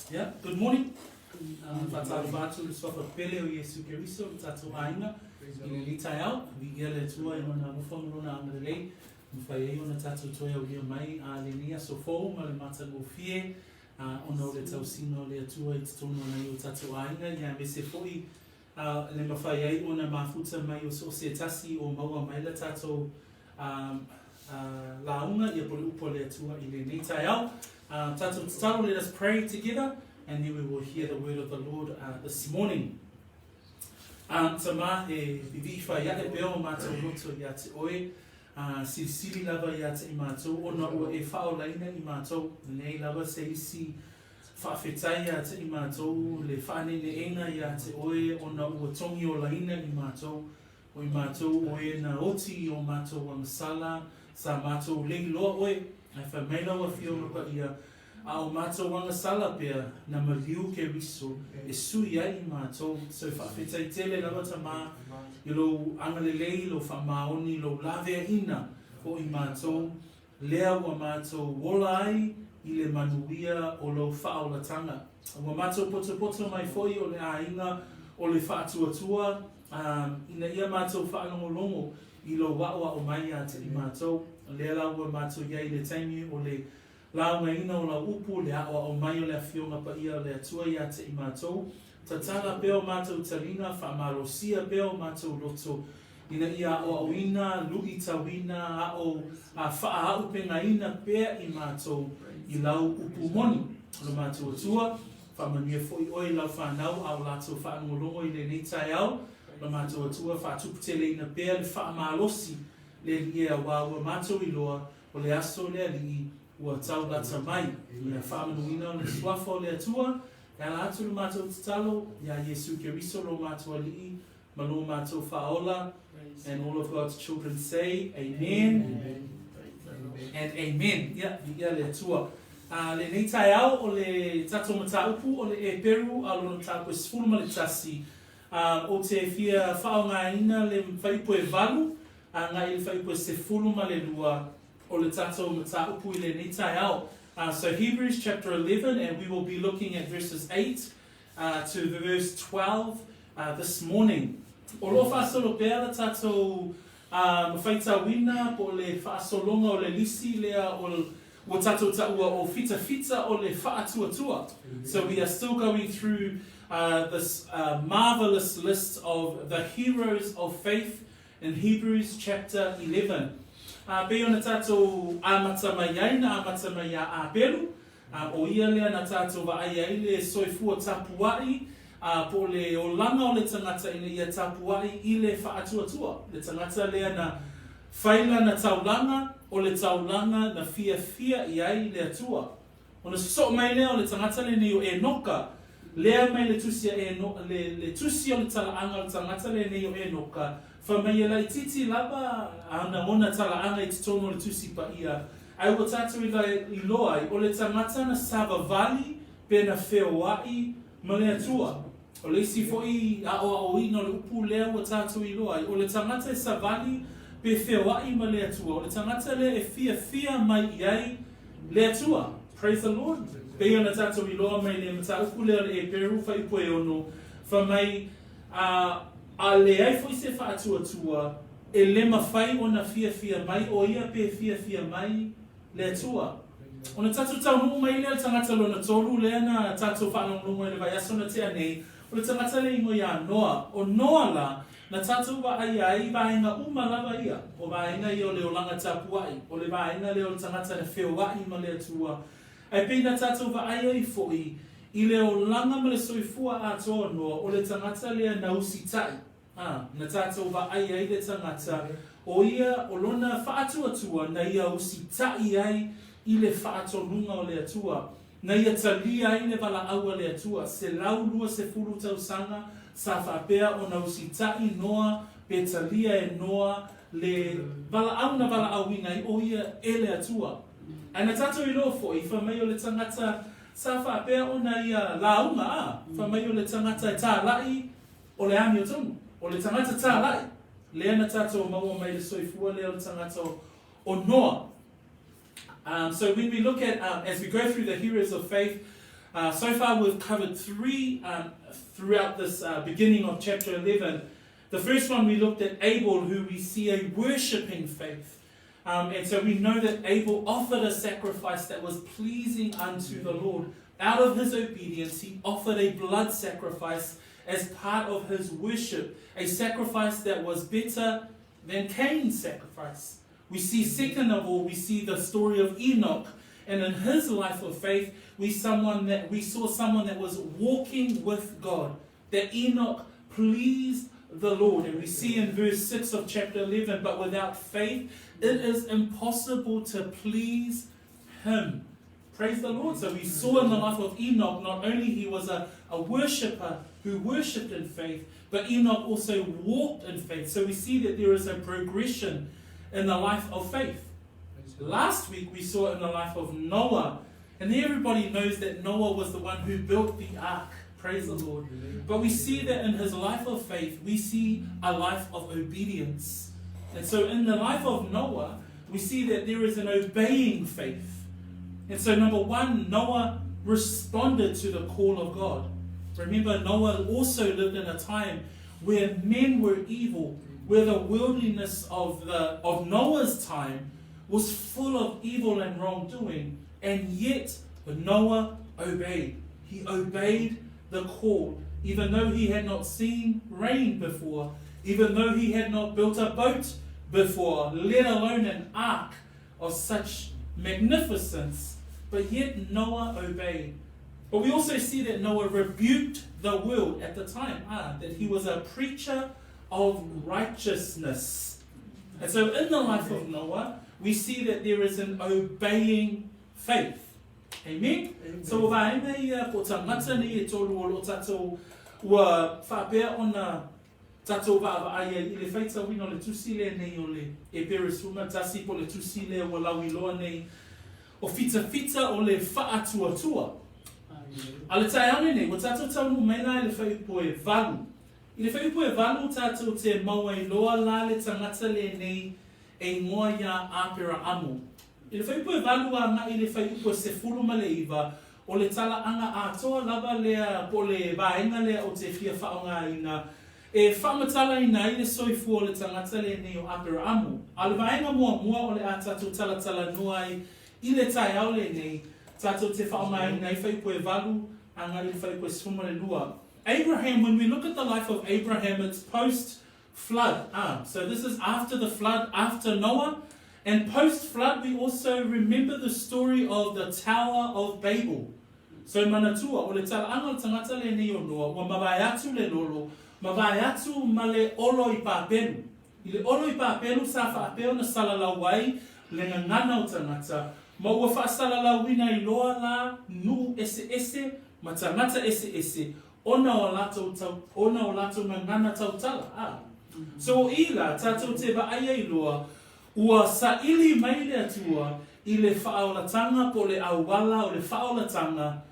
Yeah, good morning. Faatuatua le sofa pele o Yesu Keriso, tatu ainga. Ile litai au, vigia le tua ino na mufongo na angalei. Mwhai eo na tatu toia ulia mai a le nia sofo, ma le mata ngofie. Ono le tausino le atua i titono na io tatu ainga. Ia mese foi le mawhai ei o na mafuta mai o se tasi o maua mai la tatu launga ia pole upo le atua i le litai au. Tatu tatalo, let us pray together, and then we will hear the word of the Lord this morning. Tama e vivifa ya e peo mātou roto ya te oe, sili lava ya te i mātou, ona ua e whaolaina i mātou, nei lava se isi whaafetai ya te i mātou, le whanene enga ya te oe, ona ua tongi o laina i mātou, o i mātou oe na oti o mātou wangasala, sa mātou lengi loa oe, ai wha meila wa whionga pa ia, a o mātou wanga sala pia na maliu ke riso e sui ai i mātou. So whawhetai tele lawa ta mā, i lo angalelei, lo whamaoni, lo lavea ina o i mātou. Lea wa mātou wola ai i le manuia o lo whaolatanga. Wa mātou poto mai foi o le ainga o le faatuatua, ina ia mātou whaanongolongo i lo wawa o mai a te i mātou. Lea la wa mātou iai le taimi o le launga ina o la upu le awa o mai o le awhionga pa ia le atua ia te i mātou. Tatala peo mātou talina, whaamarosia peo mātou loto. Ina ia o ina, lui tawina, o whaahau penga ina pea i mātou i lau upu moni. Lo mātou atua, whamania foi oi lau whanau au lātou whaangolongo i le neitai au. Lo mātou atua, whaatuputele ina pea le whaamalosi le lia wawa mātou i loa o le aso lea li ua tau lata mai. Ia whaamanuina o le suafo le atua, ia la atu le mātou tatalo, ia Yesu Keriso lo mātou alii, ma lo mātou whaola, and all of God's children say, Amen. And Amen. Ia le atua. Le neitai au o le tato mata upu o le Eperu, a lo ta koe sfulma le tasi, o te fia whaonga ina le whaipo e valu, ngai le whaipo se fuluma le lua o le tato mata upu i le neitai au. So Hebrews chapter 11, and we will be looking at verses 8 to verse 12 this morning. O lo whaasolo pēr le tato mawhaita wina po le whaasolonga o le lisi lea o tato taua o fita o le faatuatua. So we are still going through this marvelous list of the heroes of faith in Hebrews chapter 11. Peo na tātou amatamaiai na amatamai a Aberu, o ia lea na tātou vaaiai le soifua tapuai, po le olanga o le tangata ina ia tapuai i le faatuatua. Le tangata lea na whaila na taulanga o le taulanga na fia i ai le atua. O na so mai lea o le tangata le ni o e noka, lea mai le tusia le tusi o le talaanga o le tangata le ni o e noka, whamai la i titi lava ana ona talaanga i titono le tusi pa ia. Ai o tātou i loa o le tangata na savavali pe na whewai ma le atua. O le isi foi a o ina le upu lea o tātou i loa o le tangata e savali pe whewai ma le atua. O le tangata le e fia mai iai le atua. Praise the Lord. Pea na tātou i loa mai le mata upu lea le Eperu whaipo e ono. Whamai a le ai foi se faatuatua e le mawhai o na fia mai o ia pe fia mai le atua. O na tātou tau nungu mai lea tangata lo na tolu lea na tātou whanongungu e le vai aso na tea nei. O le tangata le ingo ia Noa. O Noa la na tātou wa ai vaenga lava ia. O vaenga i o le olanga tapuai. O le vaenga le o le tangata na whewai ma le atua. Ai pei na tātou wa ai foi i le olanga ma le soifua atoa noa o le tangata lea na usitai. Na tātou wa ai le tangata o ia o lona whaatuatua na ia usitai ai i le whaatolunga o le atua. Na ia talia ai le wala aua le atua. Se lau lua se furu tausanga sa whapea o na usitai noa pe talia e noa le wala au na wala auina i o ia e le atua. Ai na tātou i lo fo i whamai o le tangata sa whapea o na ia launga whamai o le tangata e tā lai o le ami o tonu. O le tangata tā lai. Lea na tātou maua mai le soifua lea o le tangata o Noa. So when we look at, as we go through the heroes of faith, So far we've covered three throughout this beginning of chapter 11. The first one we looked at Abel, who we see a worshipping faith. And so we know that Abel offered a sacrifice that was pleasing unto the Lord. Out of his obedience, he offered a blood sacrifice as part of his worship, a sacrifice that was better than Cain's sacrifice. We see, second of all, we see the story of Enoch, and in his life of faith, we saw someone that was walking with God, that Enoch pleased the Lord. And we see in verse 6 of chapter 11, but without faith, it is impossible to please him. Praise the Lord. So we saw in the life of Enoch, not only he was a worshipper who worshipped in faith, but Enoch also walked in faith. So we see that there is a progression in the life of faith. Last week we saw in the life of Noah, and everybody knows that Noah was the one who built the ark. Praise the Lord. But we see that in his life of faith, we see a life of obedience. And so in the life of Noah, we see that there is an obeying faith. And so number one, Noah responded to the call of God. Remember, Noah also lived in a time where men were evil, where the worldliness of Noah's time was full of evil and wrongdoing. And yet Noah obeyed. He obeyed the call, even though he had not seen rain before, even though he had not built a boat before, let alone an ark of such magnificence. But yet Noah obeyed. But we also see that Noah rebuked the world at the time, that he was a preacher of righteousness. And so in the life of Noah, we see that there is an obeying faith. Amen? So vaenga ia ko tangata ni e tolu o lo tatou ua whapea ona tatou vaavaia I le whaita wino le tusile nei o le Eperu suma tasi po le tusile o lauiloa nei o fita o le faatuatua. A le taiane nei, o tatou taunu mena le whaipo e valu. I le whaipo e valu tatou te maua I loa la le tangata le nei e ngoa ia Aperaamo. I le whaipo e valu a nga I le whaipo se fulu ma le iwa o le tala anga a toa lava lea po le vaenga lea o te fia whaonga ina e whamatala ina I le soifu o le tangata le nei o Aperaamo. A le vaenga mua o le a tatou tala nuai I le tai au le nei tatou te whaonga ina I whaipo e valu anga I le whaipo e suma le lua. Abraham, when we look at the life of Abraham, it's post-flood. So this is after the flood, after Noah. And post-flood, we also remember the story of the Tower of Babel. So manatua, o le talaanga o tangata le nei o noa, wa mawai atu le lolo, mawai atu ma le olo I pāpelu. I le olo I pāpelu sa whaapeo na salalawai le ngangana o tangata, ma ua whaasalalawina I loa la nu ese, ma tangata ese, ona o lato ngangana tautala. So ila, tatou te vaaya I loa, ua saili mai le atua I le whaolatanga po le awala o le whaolatanga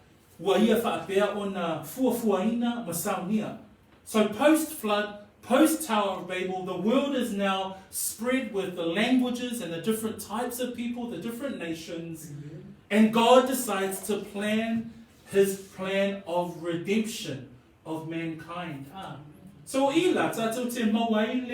ua ia whaapea o na fuafuaina masaunia. So post-flood, post-Tower of Babel, the world is now spread with the languages and the different types of people, the different nations, and God decides to plan his plan of redemption of mankind. So ila, tatou te mawai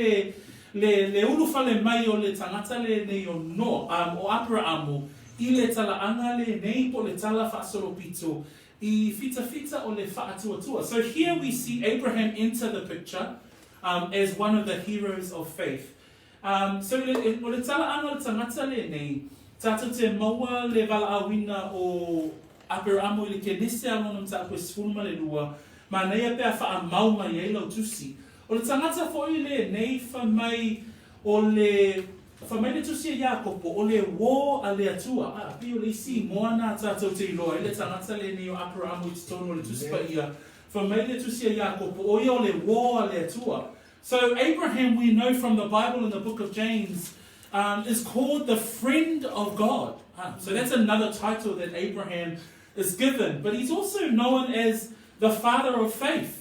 le ulufale mai o le tangata le nei o no o Aperaamo I le talaanga le nei po le tala whaasolopito I fita o le faatuatua. So here we see Abraham enter the picture as one of the heroes of faith. So o le talaanga le tangata le nei tatou te maua le walaawina o Aperaamo I le kenese alonam tapu sfulma le lua ma nei pea whaamau mai e lau tusi. O le tangata foi le nei whamai o le tusi a Iakopo, o le wō a le atua. Pi o le isi moana tātou te iloa, le tangata le nei o Aperaamo I te tono o le tusi pa ia. Whamai le tusi a Iakopo, o ia o le wō a le atua. So Abraham, we know from the Bible in the book of James, is called the friend of God. So that's another title that Abraham is given. But he's also known as the father of faith.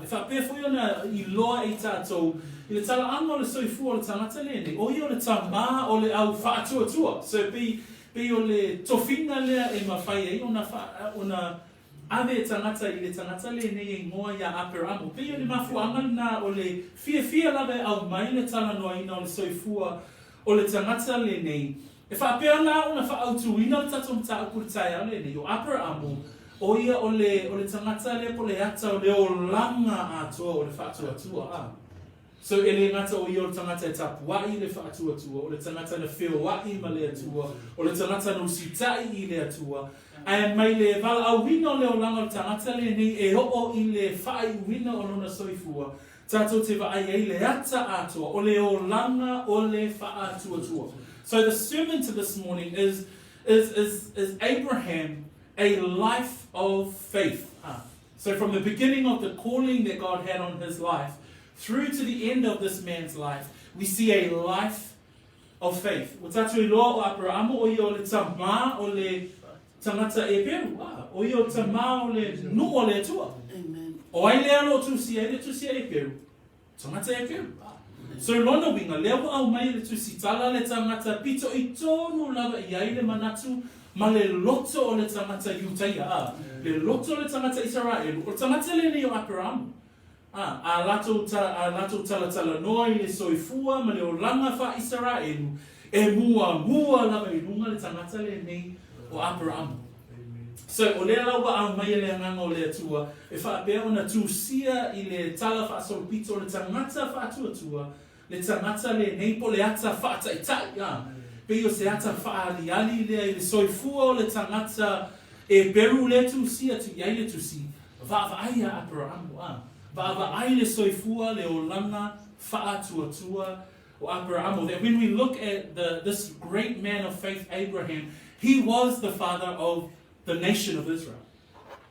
If I pay for you na I loa I tātou, I le talaanga o le soifua o le tangata lene, o I o le tama o le au faatuatua. So pi o le tofinga lea e mawhai e, ona ave tangata I le tangata le nei ngoa ia Aperaamo. Pea le mafuanga na o le fia lava au mai le tala noa ina o le soifua o le tangata le nei. E whaapea na ona whaautuina le tato mta apuritai au le nei o Aperaamo o ia o le tangata le po le ata o le o langa atoa o le faatuatua. So ele ngata o ia o le tangata e tapuai le faatuatua, o le tangata na whiowai ma le atua, o le tangata na usitai I le atua. Ai mai le vala au wina o le o langa o le tangata le nei e ho'o I le whai wina o lona soifua. Tato te wa ai le ata atua, o le o langa o le faatuatua. So the sermon to this morning is Abraham a life of faith. So from the beginning of the calling that God had on his life, through to the end of this man's life, we see a life of faith. O tatu I loa o Aperaamo o ia o le tama o le tangata Eperu. O ia o tama o le nu o le atua. O ai lea lo tusi e le tusi Eperu. Tangata Eperu. So lona winga, lea wa au mai le tusi tala le tangata pito I tonu lava I ai le manatu ma le loto o le tangata Utaia. Le loto o le tangata Israel. O tangata le ne o Aperaamo. A lato tala noa I le soifua ma le o langa fa Israelu e mua lava I lunga le tangata le nei o Aperaamo. So o lea laua au mai le nganga o le atua e whaapea ona tūsia I le tala fa solpito o le tangata fa atuatua le tangata le nei po le ata fa taitai. Pe o se ata fa ali le I le soifua o le tangata Eperu le tūsia tu iai le tūsi va aia Aperaamo. Vava ai le soifua le olanga faatuatua o Aperaamo. That when we look at this great man of faith, Abraham, he was the father of the nation of Israel.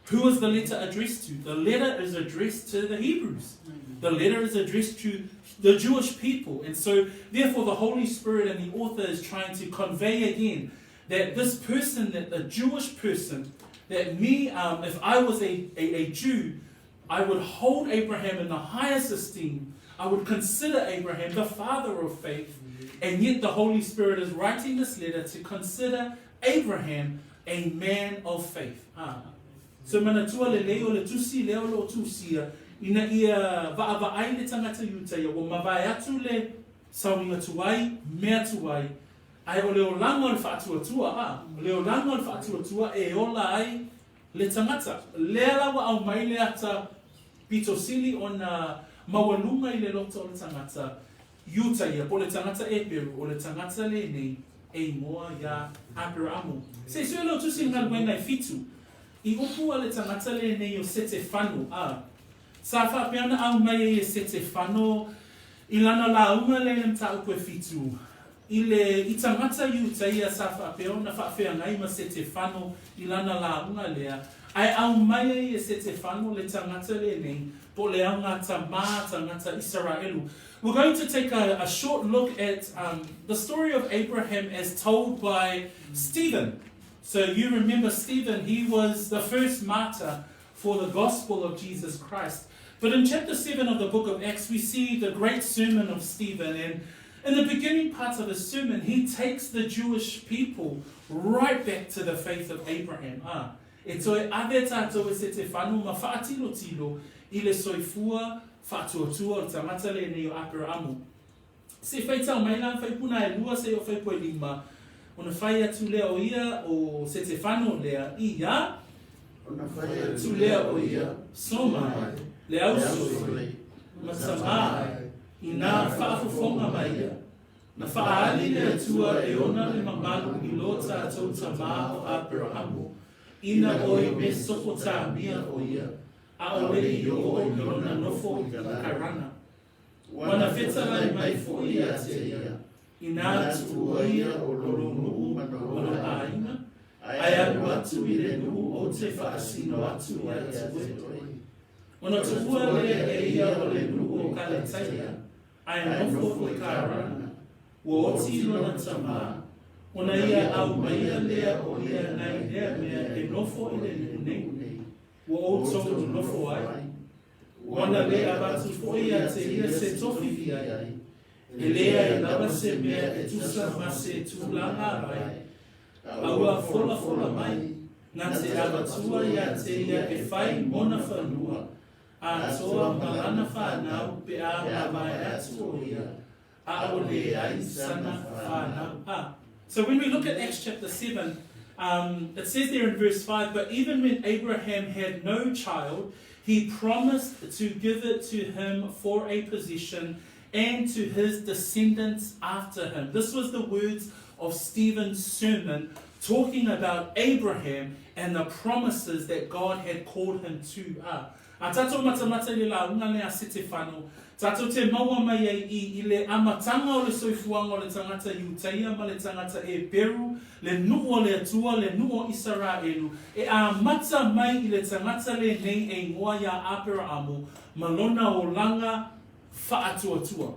Who was the letter addressed to? The letter is addressed to the Hebrews. The letter is addressed to the Jewish people. And so, therefore, the Holy Spirit and the author is trying to convey again that this person, that the Jewish person, that me, if I was a Jew, I would hold Abraham in the highest esteem. I would consider Abraham the father of faith. And yet the Holy Spirit is writing this letter to consider Abraham a man of faith. So manatua le leo le tusi leo lo tusia ina ia vaavai le tangata Utaia o mawai atu le sauinga tuai, mea tuai. Ai o leo langa o le faatuatua. O leo langa o le faatuatua e ola ai le tangata. Lea lawa au mai le ata pito sili o na mawalunga I le loto o le tangata Utaia, po le tangata Eperu, o le tangata le nei e moa ia Aperaamo. Se suelo tu singa wena fitu. I upu a le tangata le nei o sete whanu. Sa whapeana au mai e sete whanu. I lana la unga le mta upu e fitu. I tangata Utaia sa whapeona whapeangai ma sete whanu. I lana la unga lea. Ai au mai e sete whanu le tangata le nei. Po le anga tangata Israelu. We're going to take a short look at the story of Abraham as told by Stephen. So you remember Stephen, he was the first martyr for the gospel of Jesus Christ. But in chapter 7 of the book of Acts, we see the great sermon of Stephen. And in the beginning parts of his sermon, he takes the Jewish people right back to the faith of Abraham. E toe ave tātou e se te whanu ma whaatilo tilo I le soifua faatuatua o tangata le nei o Aperaamo. Se whaitau mai la whaipuna e lua se o whaipoe lima. Ona whai atu lea o ia o se te whanu lea ia. Ona whai atu lea o ia somai le au soi. Ma samai I nā whaafofonga mai ia. Na whaali le atua e ona le mamalu I lo tātou tamā o Aperaamo. Ina oi Mesopotamia o ia. A o le I o I lona nofo I karana. Wana whetala mai fo ia te ia. I nā tua ia o lolo nuu o le aina. Ai anu atu I le nuu o te whaasino atu ia te toi. Ona tua le e ia o le nuu o kaletaia. Ai nofo I karana. Wo oti lona tamā. Ona ia au maia lea o ia nai lea mea e nofo I le nunei. Wo o tonu nofo ai. Wana lea batu foia te ia se tofi ai. E lea e lava se mea e tusa ma se tulanga ai. Aua fola mai. Nā te awatua ia te ia e whai mona whanua. A toa malana whanau pe a mawai atu o ia. A o le ai sana whanau. So when we look at Acts chapter 7, it says there in verse 5, but even when Abraham had no child, he promised to give it to him for a possession and to his descendants after him. This was the words of Stephen's sermon talking about Abraham and the promises that God had called him to. A tato matamata le la unga le a sete whanu. Tato te maua mai I le amatanga o le soifuanga o le tangata Iutaia ma le tangata Eperu, le nuo le atua, le nuo Israelu. E a mata mai I le tangata le nei e ngoa ia Aperaamo, malona o langa faatuatua.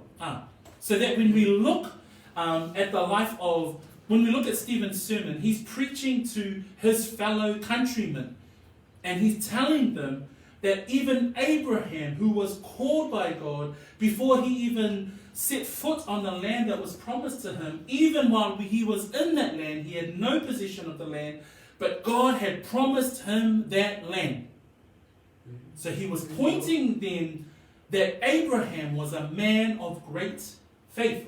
So that when we look at the life of, when we look at Stephen's sermon, he's preaching to his fellow countrymen. And he's telling them that even Abraham, who was called by God, before he even set foot on the land that was promised to him, even while he was in that land, he had no possession of the land, but God had promised him that land. So he was pointing then that Abraham was a man of great faith.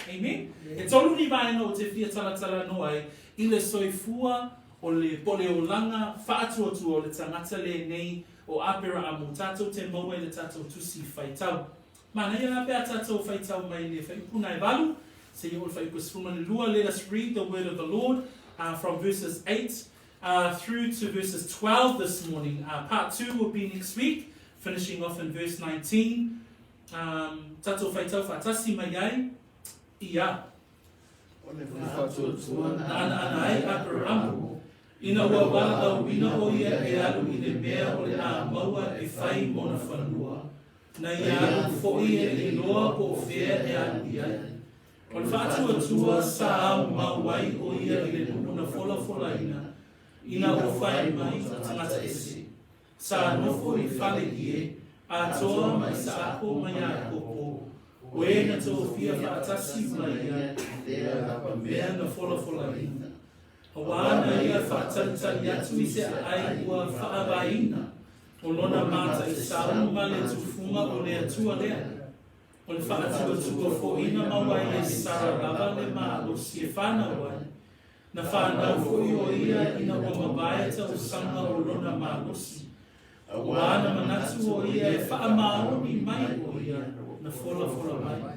Amen. It's already by no te fia talatala noai, ile soifua o le pole o langa faatuatua o le tangata le nei o Aperaamo tatou te maua le tatou tusi whaitau. Mana ia pea tatou whaitau mai le whaipuna e walu. Se i ol whaipusfuma le lua. Let us read the word of the Lord from verses 8 through to verses 12 this morning. Part 2 will be next week, finishing off in verse 19. Tatou whaitau whaatasi mai ai. Ia. Ana ai Aperaamo. Ina ua wala au ina o ia e alu I le mea o le a maua e whai mona whanua. Na ia alu fo'i e loa po whea e alu ia. O le whātua sa au mauai o ia I le nupuna fola ina. Ina o whai mai o tangata ese. Sa nofo I whale ie, a toa mai sa ako mai a koko. O e na tō fia whaatasi mai ia, mea na fola ina. Hawana ia whaatantani atu I se ai ua whaawaina. O lona mata I sauma le tufunga o le atua lea. O le whaatuatua fo ina mawai e sara lava le maalo si e whanawai. Na whanau fo I o ia ina o mabaeta o sanga o lona maalosi. Hawana manatu o ia e whaamao I mai o ia na fola mai.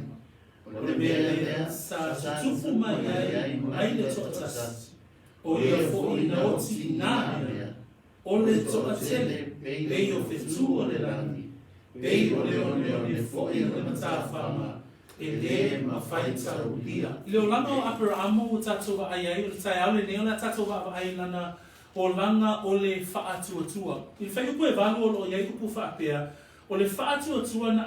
O le mea lea sa tupu mai ai le toatasi. O ia fo I na oti I nāmea, o le toa tele, pei o whetu o le rangi, pei o le fo I le matawhama, e le ma whaitau lia. I leo langa o Aperaamo o tatou wa ai o le tai au le neo la tatou wa ai lana o langa o le whaatuatua. I whai upu e walu o iai upu whaapea, o le whaatuatua na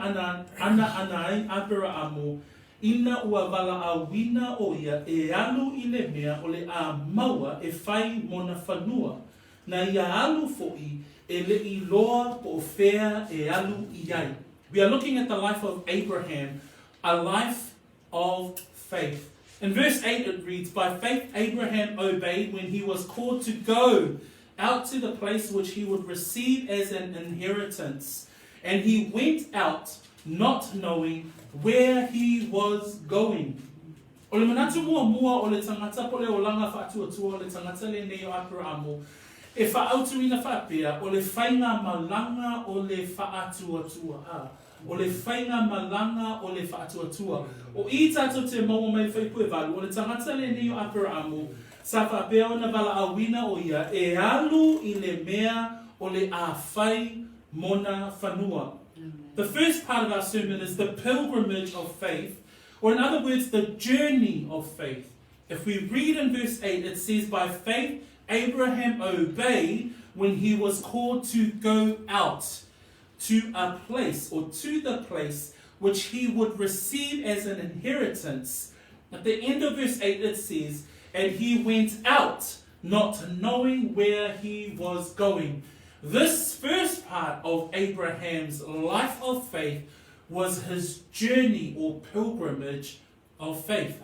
ana ai Aperaamo, ina ua wala a wina o ia e alu I le mea o le a maua e whai mona whanua. Na ia alu fo'i e le I loa po whea e alu I ai. We are looking at the life of Abraham, a life of faith. In verse 8 it reads, by faith Abraham obeyed when he was called to go out to the place which he would receive as an inheritance. And he went out not knowing where he was going. O le manatu mua o le tangata po le olanga whaatuatua o le tangata le nei o Aperaamo e whaautu ina whaapea o le whainga malanga o le whaatuatua. O le whainga malanga o le whaatuatua. O I tātou te maua mai whaipu e walu o le tangata le nei o Aperaamo sa whaapea o na wala awina o ia e alu I le mea o le a whai mona whanua. The first part of our sermon is the pilgrimage of faith, or in other words, the journey of faith. If we read in verse 8, it says, by faith Abraham obeyed when he was called to go out to a place, or to the place which he would receive as an inheritance. At the end of verse 8 it says, and he went out not knowing where he was going. This first part of Abraham's life of faith was his journey or pilgrimage of faith.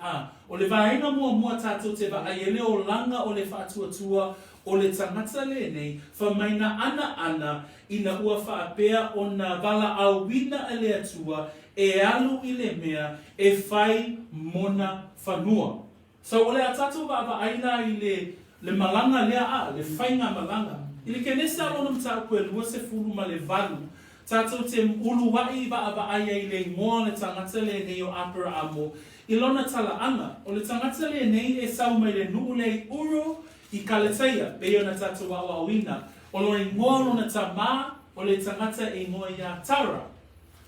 O le vaenga mua tātou te wa aiele o langa o le faatuatua o le tangata le nei, whamaina ana ina ua whaapea o na wala auwina a le atua e alu i le mea e whai mona whanua. So o le atatou wa aina i le malanga lea le whainga malanga. I le kenesa alona mtau koe lua se furu ma le valu. Tātou te uluwai wa aia i le ngoa le tangata le nei o Aperaamo. I lona talaanga, o le tangata le nei e sau mai le nuu le uro i kaleteia, pe ona tātou wa awina. O lo ngoa lona tamā, o le tangata e ngoa ia tara.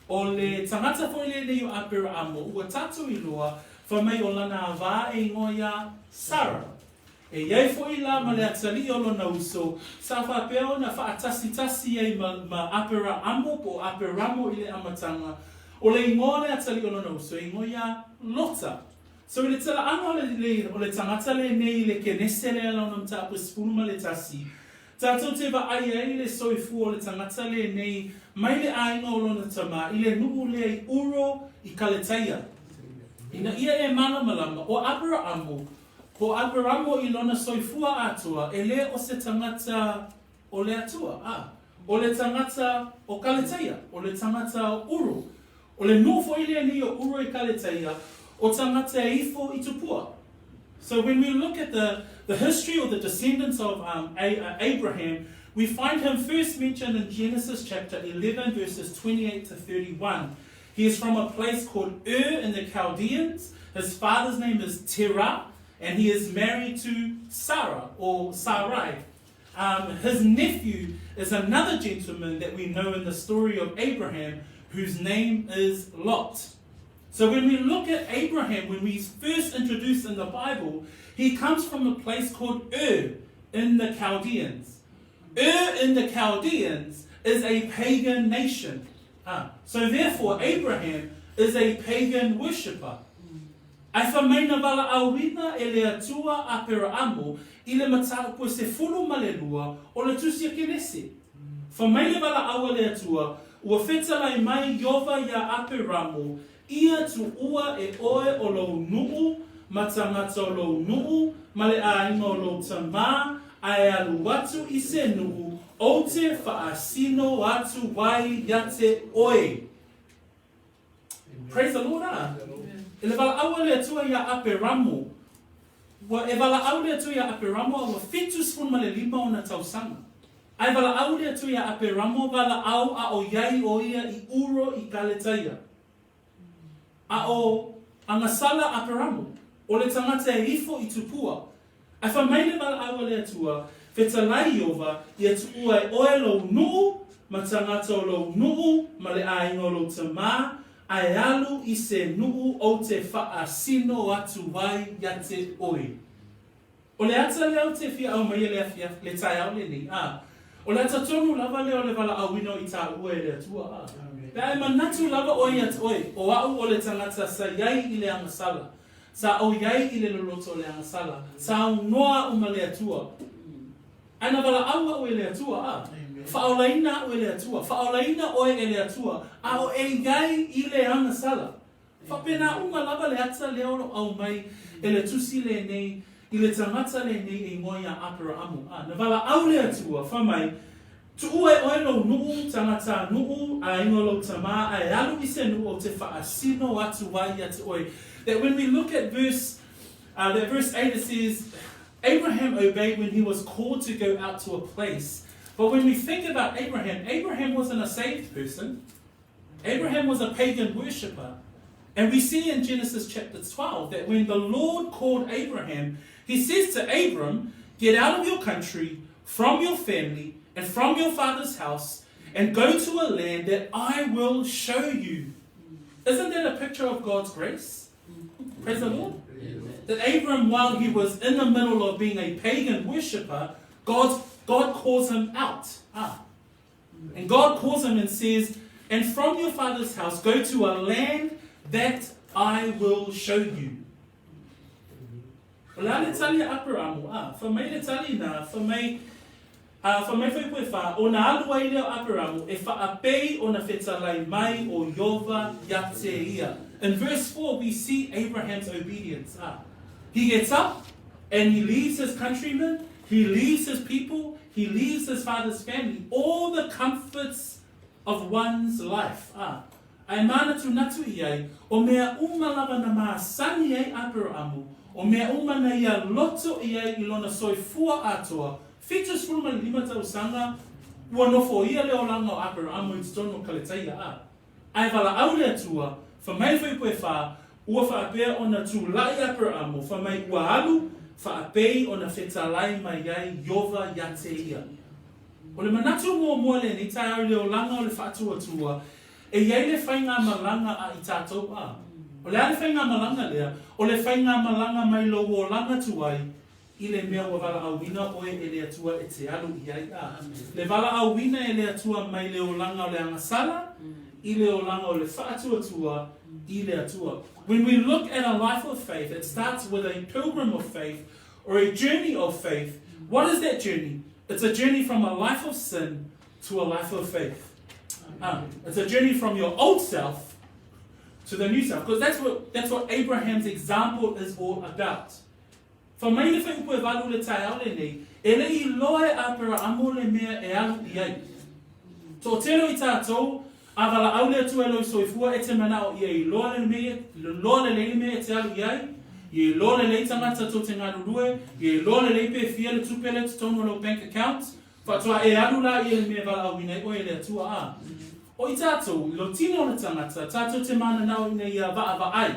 O le tangata foi le nei o Aperaamo, ua tātou i loa, whamai o lana wā e ngoa ia Sara. E iei foi la ma le atali o lona uso, sa whapea na whaatasi ei ma Aperaamo po Aperaamo i le amatanga. O le ingoa le atali o lona uso, e ngoa ia Lota. So i le tala ano o le tangata le nei le kenese le alona mta apu spuluma le tasi. Tātou te wa aia i le soifu o le tangata le nei, mai le ainga o lona tama, i le nuu le i uro i kaleteia. Ina ia e mana malama o Aperaamo, ko Aperaamo i lona soifua atua, e le o se tangata o le atua. O le tangata o kaleteia, o le tangata o uro. O le nufo i le ni o uro i kaleteia, o tangata e ifo i tupua. So when we look at the history of the descendants of Abraham, we find him first mentioned in Genesis chapter 11, verses 28 to 31. He is from a place called in the Chaldeans. His father's name is Terah, and he is married to Sarah, or Sarai. His nephew is another gentleman that we know in the story of Abraham, whose name is Lot. So when we look at Abraham, when we first introduced in the Bible, he comes from a place called in the Chaldeans. In the Chaldeans is a pagan nation. So therefore, Abraham is a pagan worshipper. Ai whamaina wala awina e le atua Aperaamo i le matau po se fulu malelua o le tusia kenese. Whamaina wala awa le atua ua whetalai mai Yova ia Aperaamo ia tu ua e oe o lo nuu, matangata o lo nuu, male a ingo lo tamā, ai alu watu i se nuu, o te whaasino atu wai yate oe. Praise the Lord, E le wala aua le atua ia Aperaamo. E wala aua le atua ia Aperaamo aua fitu spun ma le lima o na tausanga. Ai wala aua le atua ia Aperaamo wala au a o iai o ia i uro i kaleteia. A o angasala Aperaamo. O le tangata e ifo i tupua. Ai whamaile wala aua le atua, whetalai Yova i atu ua e oe lo nuu, ma tangata o lo nuu, ma le aingo lo tamā, ai alu i se nuu o te whaasino atu wai yate oe. O le ata leo te fia au mai le afia, le tai au le ni. O le ata tonu lava leo le wala awino i tā ua e le atua. Pea e manatu lava oe at oe, o au o le tangata sa iai i le angasala. Sa o iai i le loloto o le angasala. Sa au noa uma le atua. Aina wala aua o e le atua. Whaolaina o e le atua. Whaolaina o e le atua. A o e iai i le angasala. Whapena uma lava le ata leo au mai e le tusi le nei, i le tangata le nei e ngoia Aperaamo. Na wala au le atua, whamai, tu ue oe lo nuu, tangata nuu, a ingo lo tamā, a e alu i se nuu o te whaasino atu wai atu oe. That when we look at verse 8, it says, Abraham obeyed when he was called to go out to a place. But when we think about Abraham, Abraham wasn't a saved person. Abraham was a pagan worshipper. And we see in Genesis chapter 12 that when the Lord called Abraham, he says to Abram, get out of your country, from your family, and from your father's house, and go to a land that I will show you. Isn't that a picture of God's grace? Praise the Lord. That Abram, while he was in the middle of being a pagan worshipper, God calls him out. And God calls him and says, and from your father's house, go to a land that I will show you. Ola le tali Aperaamo, fa mai le tali na, fa mai fai koe wha, o na alua i leo Aperaamo, e wha apei o na whetalai mai o Yova yate ia. In verse 4, we see Abraham's obedience. He gets up and he leaves his countrymen, he leaves his people, he leaves his father's family, all the comforts of one's life. Ai mana tu natu iai, o mea umalava na maasani ai Aperaamo, o mea umana ia loto iai ilona soifua atoa, fitus fulma lima tau sanga, ua nofo ia leo langa o Aperaamo i tono kaletaia. Ai vala au lea tua, whamai whaipoe wha, ua whaapea o na tu lai Aperaamo, whamai ua alu, whaapei o na whetalai mai iai yova yate ia. O le manatu mua le ni tai au leo langa o le faatuatua, e iai le whainga malanga a i tātou a. O le ale whainga malanga lea, o le whainga malanga mai lo o langa tuai, i le mea ua vala awina oe e le atua e te alu iai a. Le vala awina e le atua mai le o langa o le angasala, i le o langa o le faatuatua, i le atua. When we look at a life of faith, it starts with a pilgrim of faith, or a journey of faith. What is that journey? It's a journey from a life of sin to a life of faith. It's a journey from your old self to the new self, because that's what Abraham's example is all about. For mai le whai upoe walu le tai au le nei, e le I loe Aperaamo le mea e alu I ai. So tēlo I tātou, a wala au le atu e loi soifua e te mana o I loa le mea e te alu I ai, I loa le lei tangata tō te ngarurue, I loa le lei pe fia le tupele te tono lo bank account, whatua e alu la I le mea wala au ina oe le atua a. O I tātou, lo tino le tangata, tātou te mana nao ina ia wa ai.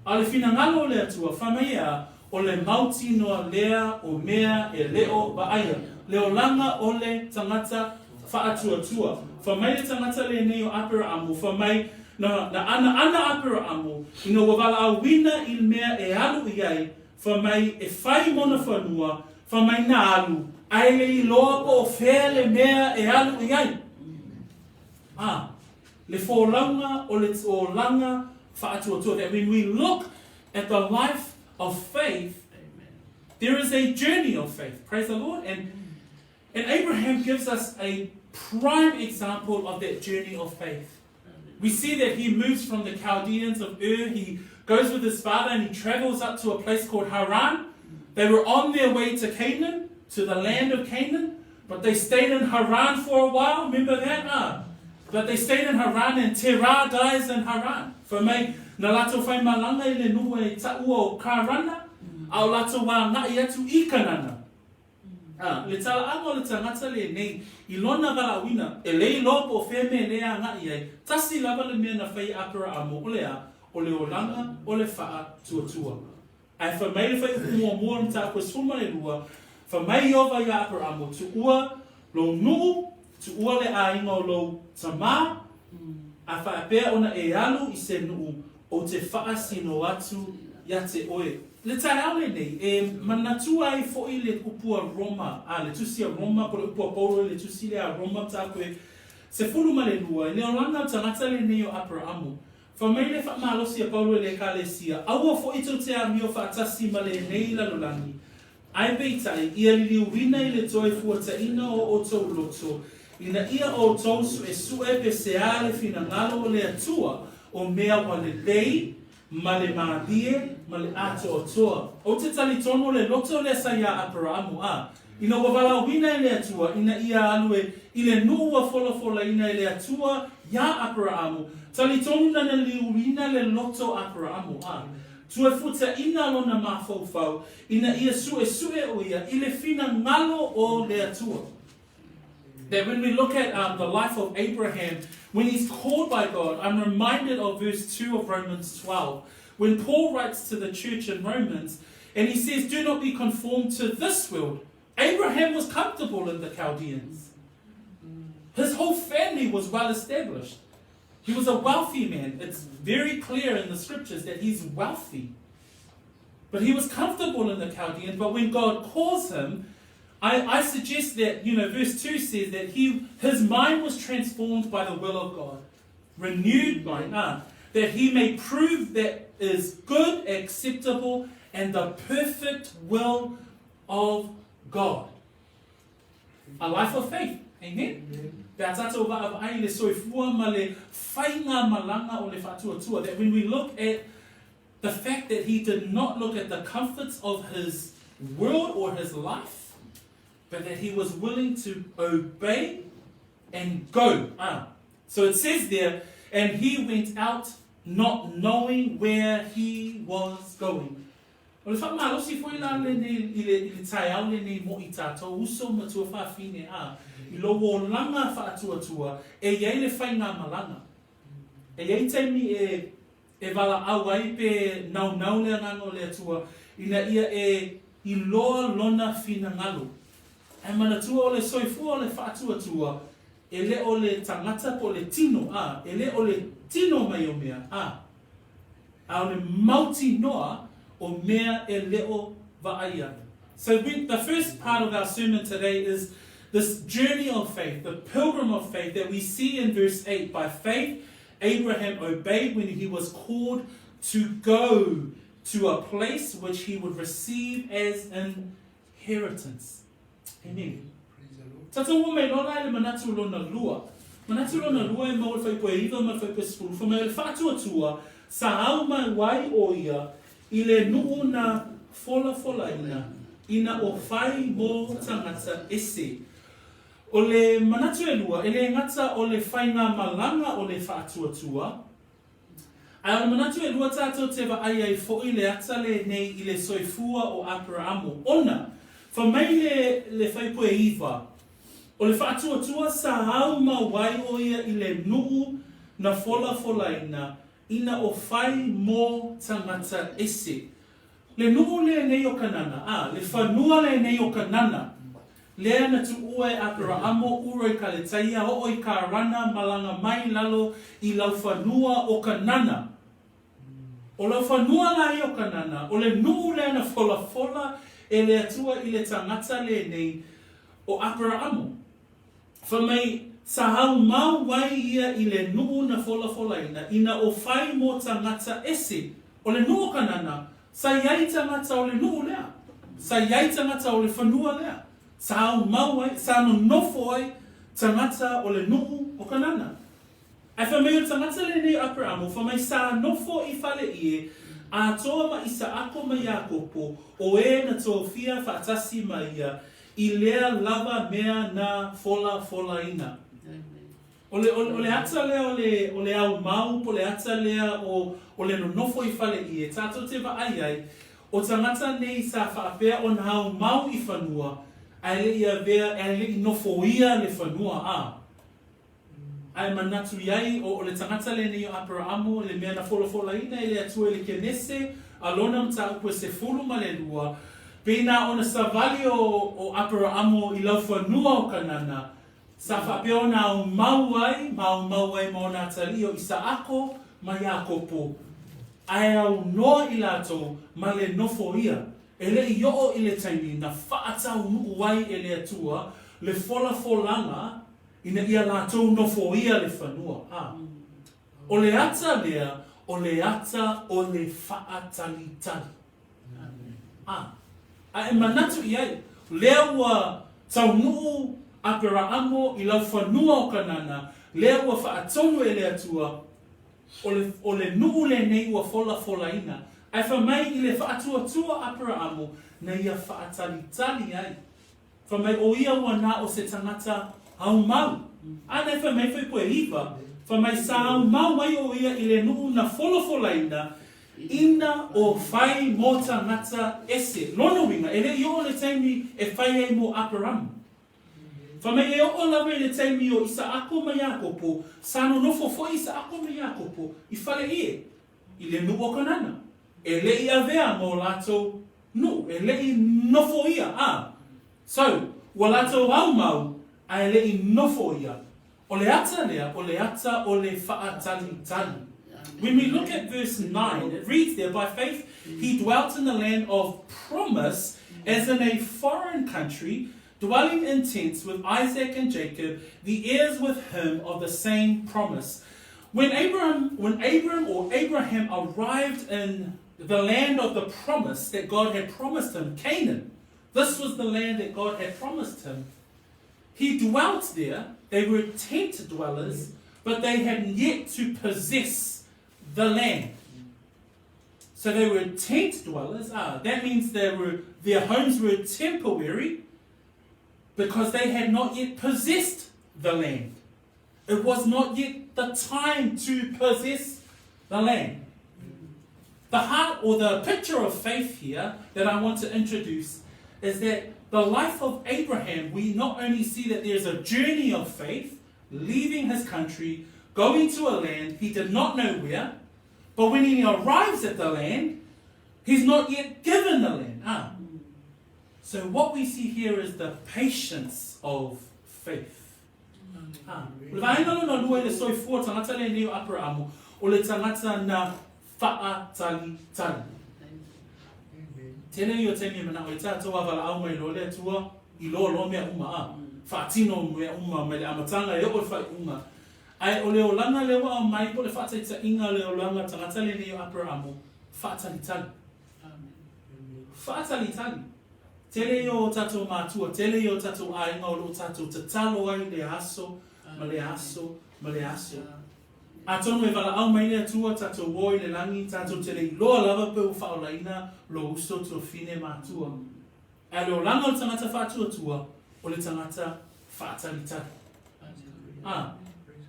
A le fina ngalo le atua, whamea o le mauti noa lea o mea e leo wa aia. Leo langa o le tangata whaatua. Whamea le tangata le nei o Aperaamo, whamea na ana Aperaamo, ina wavala au wina I mea e alu I ai, whamea e whai mona whanua, whamea na alu, ai le I loa po o whea le mea e alu I ai. Le fōlanga o le o langa whaatuatua. That when we look at the life of faith, there is a journey of faith. Praise the Lord. And Abraham gives us a prime example of that journey of faith. We see that he moves from the Chaldeans of he goes with his father and he travels up to a place called Haran. They were on their way to Canaan, to the land of Canaan, but they stayed in Haran for a while. Remember that? But they stayed in Haran, and Terah dies in Haran. For me, na lato whai malanga I le nua e ta'ua o Karana, au lato wā ngai atu I kanana. Le tala anga o le tangata le nei, I lona wala wina, e lei lopo o wheme lea ngai ai, tasi lava le mea na whai Aperaamo o lea, o le olanga o le wha tuatua. Ai whamei le whai mua ni tā koe suma le lua, whamei ova I Aperaamo, tu ua lo nuu, tu ua le ainga o lo tamā, a whaapea ona e alu I se nuu o te wha sino atu ia te oe. Le tai au le nei, e manatua ai fo'i le upua Roma, le tusia Roma, po le upua Paulo le tusi le a Roma tā koe, se fulu ma le lua, le olanga tangata le nei o Aperaamo. Whamei le whamalosi a Paulo le kalesia, aua fo'i tau te a mio whaatasi ma le nei lalulangi. Ai beitai, ia li uwina I le toe fuataina o tau loto, ina ia o tau sue pe se ale fina ngalo le atua o mea wa le lei, ma le maadie, ma le ato o toa. O te tali tono le loto le sa ia Aperaamo ina wawala wina I le atua, ina ia alue, I le nuua fola ina I le atua ia Aperaamo. Tali tono na li uwina le loto Aperaamo Tue futa ina lo na mafau, ina ia sue o ia, I le fina ngalo o le atua. That when we look at the life of Abraham, when he's called by God, I'm reminded of verse 2 of Romans 12. When Paul writes to the church in Romans, and he says, do not be conformed to this world. Abraham was comfortable in the Chaldeans. His whole family was well established. He was a wealthy man. It's very clear in the scriptures that he's wealthy. But he was comfortable in the Chaldeans, but when God calls him, I suggest that, verse 2 says that his mind was transformed by the will of God. Renewed mind, that he may prove that is good, acceptable, and the perfect will of God. A life of faith. Amen? Pea tātou whaavai le soifua ma le whainga malanga o le faatuatua. That when we look at the fact that he did not look at the comforts of his world or his life, but that he was willing to obey and go. So it says there, and he went out not knowing where he was going. O le whamalosi fwoi la le i le tai au le nei mo I tātou uso matua whawhine I lo o langa whaatuatua e iei le whainga malanga. E iei teimi e wala au ai pe nau le angango le atua ina ia I loa lona fina ngalo. E manatua o le soifua o le whaatuatua e le o le tangata po le tino e le o le tino mai o mea a o le mauti noa o mea e leo va'aia. So the first part of our sermon today is this journey of faith, the pilgrim of faith that we see in verse 8. By faith, Abraham obeyed when he was called to go to a place which he would receive as an inheritance. Amen. Tata wo mai lola le manatu lona lua. Manatu lona lua e mau fai po iwa ma fai po skulu. Fa mai le faatuatua sa au mai wai o ia I le nuu na fola ina o whai mō tangata ese. O le manatu e lua, e le ngata o le whainga malanga o le whaatuatua. A o le manatu e lua tātou te wa ai fo'i le ata le nei I le soifua o Aperaamo. Ona, wha mai le whaipoe iwa. O le whaatuatua sa hau ma wai o ia I le nuu na fola ina o whai mō tangata ese. Le nuu le nei o kanana, le whanua le nei o kanana. Lea na tu ue Aperaamo uro I ka le taia o I ka rana malanga mai lalo I lau whanua o kanana. O lau whanua lai o kanana, o le nuu le na fola e le atua I le tangata le nei o Aperaamo. Whamai sa hau mau wai ia I le nuu na fola ina o whai mō tangata ese. O le nuu kanana, sa iai tangata o le nuu lea. Sa iai tangata o le whanua lea. Sa hau mau ai, sa no nofo ai tangata o le nuu o kanana. Ai whamai o tangata le nei Aperaamo, whamai sa nofo I whale ie, a toa ma isa ako ma Iakopo, o e na tō fia whaatasi ma ia, I lea lava mea na fola ina. O le ata lea o le au mau, o le ata lea o le nonofo I whale ie, tātou te wa ai, o tangata nei sa whaapea o na hau mau I whanua, ai le ia vea, ai le I nofo ia le whanua Ai manatu iai o le tangata le nei o Aperaamo, le mea na fola ina, le atua le kenese, alona mta upue se fulu ma le lua, pena ona savali o Aperaamo I lau whanua o kanana, sa whapeo na au mau ai mo na tali o Isaako ma Iakopo. Ai au noa I lato ma le nofo ia. E le I o I le taimi na whaatau nuu ai e le atua, le folanga, ina ia lato nofo ia le whanua. O le ata lea, o le ata o le whaatalitali. A e manatu iai, lea ua tau nuu Aperaamo I lau whanua o kanana, lea ua whaatonu e le atua, o le nuu le nei ua fola ina. Ai whamai I le whaatuatua Aperaamo, na ia whaatalitali ai. Whamai o ia ua na o se tangata au mau. Ana e whamai whaipoe iwa, whamai sa au mau ai o ia I le nuu na fola ina, ina o whai mō tangata ese. Lono winga, e le I o le taimi e whai ai mō Aperaamo. Whamai e o lawe le taimi o Isaako ma Iakopo, sa no nofo fo Isaako ma Iakopo, I whale ie, I le nuu o kanana. E le I avea mō lato nu, e le I nofo ia. So, wa lato au mau, a e le I nofo ia. O le ata lea, o le ata o le whaatalitali. When we look at verse 9, it reads there, by faith he dwelt in the land of promise as in a foreign country, dwelling in tents with Isaac and Jacob, the heirs with him of the same promise. When Abraham arrived in the land of the promise that God had promised him, Canaan, this was the land that God had promised him. he dwelt there. They were tent dwellers, but they had yet to possess the land. So they were tent dwellers. That means their homes were temporary because they had not yet possessed the land. It was not yet the time to possess the land. The heart or the picture of faith here that I want to introduce is that the life of Abraham, we not only see that there's a journey of faith, leaving his country, going to a land he did not know where, but when he arrives at the land, he's not yet given the land. So what we see here is the patience of faith. Tēnei o tēnei mana o tātou awala au mai lo lea tua I lo mea uma whaatino mea uma me le amatanga e o whai unga. Ai o leo langa leo au mai po le whaataita inga leo langa tangata le neo Aperaamo whaatali tali. Whaatali tali. Tēnei o tātou mātua, tēnei o tātou ainga o lo tātou te talo ai le aso, ma le aso, ma le aso. A tono e wala au mai lea tua tātou woi le langi, tātou te rei loa lava peu whaolaina lo uso to fine mātua. A leo langa o tangata whātua tua, o le tangata whaatali tali.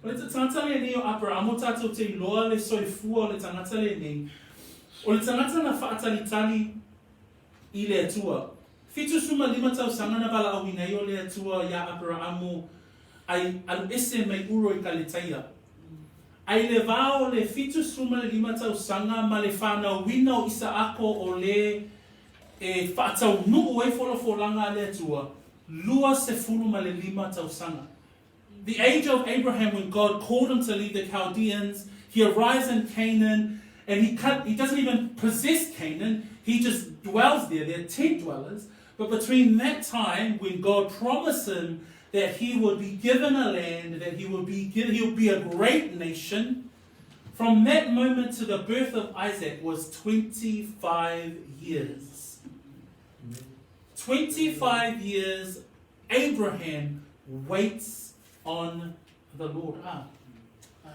O le tangata le nei o Aperaamo tātou te loa le soifua o le tangata le nei. O le tangata na whaatali tali I le tua. Fitu suma 5 tau sanga na wala au inai o le tua ia Aperaamo ai alu ese mai uro I ka le taia. Ai le vao le fitu suma le 5 tau sanga ma le whanau wina o Isaako o le e whaatau nuu e wholofolanga le tua. Lua se fulu ma le 5 tau sanga. The age of Abraham when God called him to leave the Chaldeans, he arrives in Canaan and he doesn't even possess Canaan, he just dwells there. They're tent dwellers. But between that time when God promised him that he would be given a land, that he'll be a great nation, from that moment to the birth of Isaac was 25 years. 25 years Abraham waits on the Lord.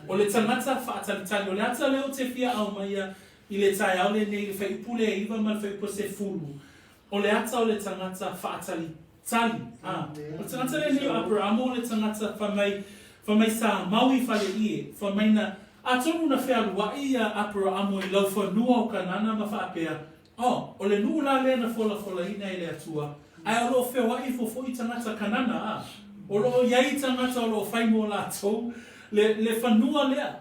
O le tangata whaatalitali, o le ata leo te whia au maia, I le tai au le nei le whaipule e iwa ma le whaipo se fulu. O le ata o le tangata whaatalitali. O le tangata le nei o Aperaamo o le tangata whamai sa maui whale ie, whamai na atonu na whea luai a Aperaamo I lau whanua o kanana ma whaapea. O le nuu la lea na whola ina I le atua. Ai o lo whea wai fo I tangata kanana. O lo iai tangata o lo whaimo la tau. Le whanua lea.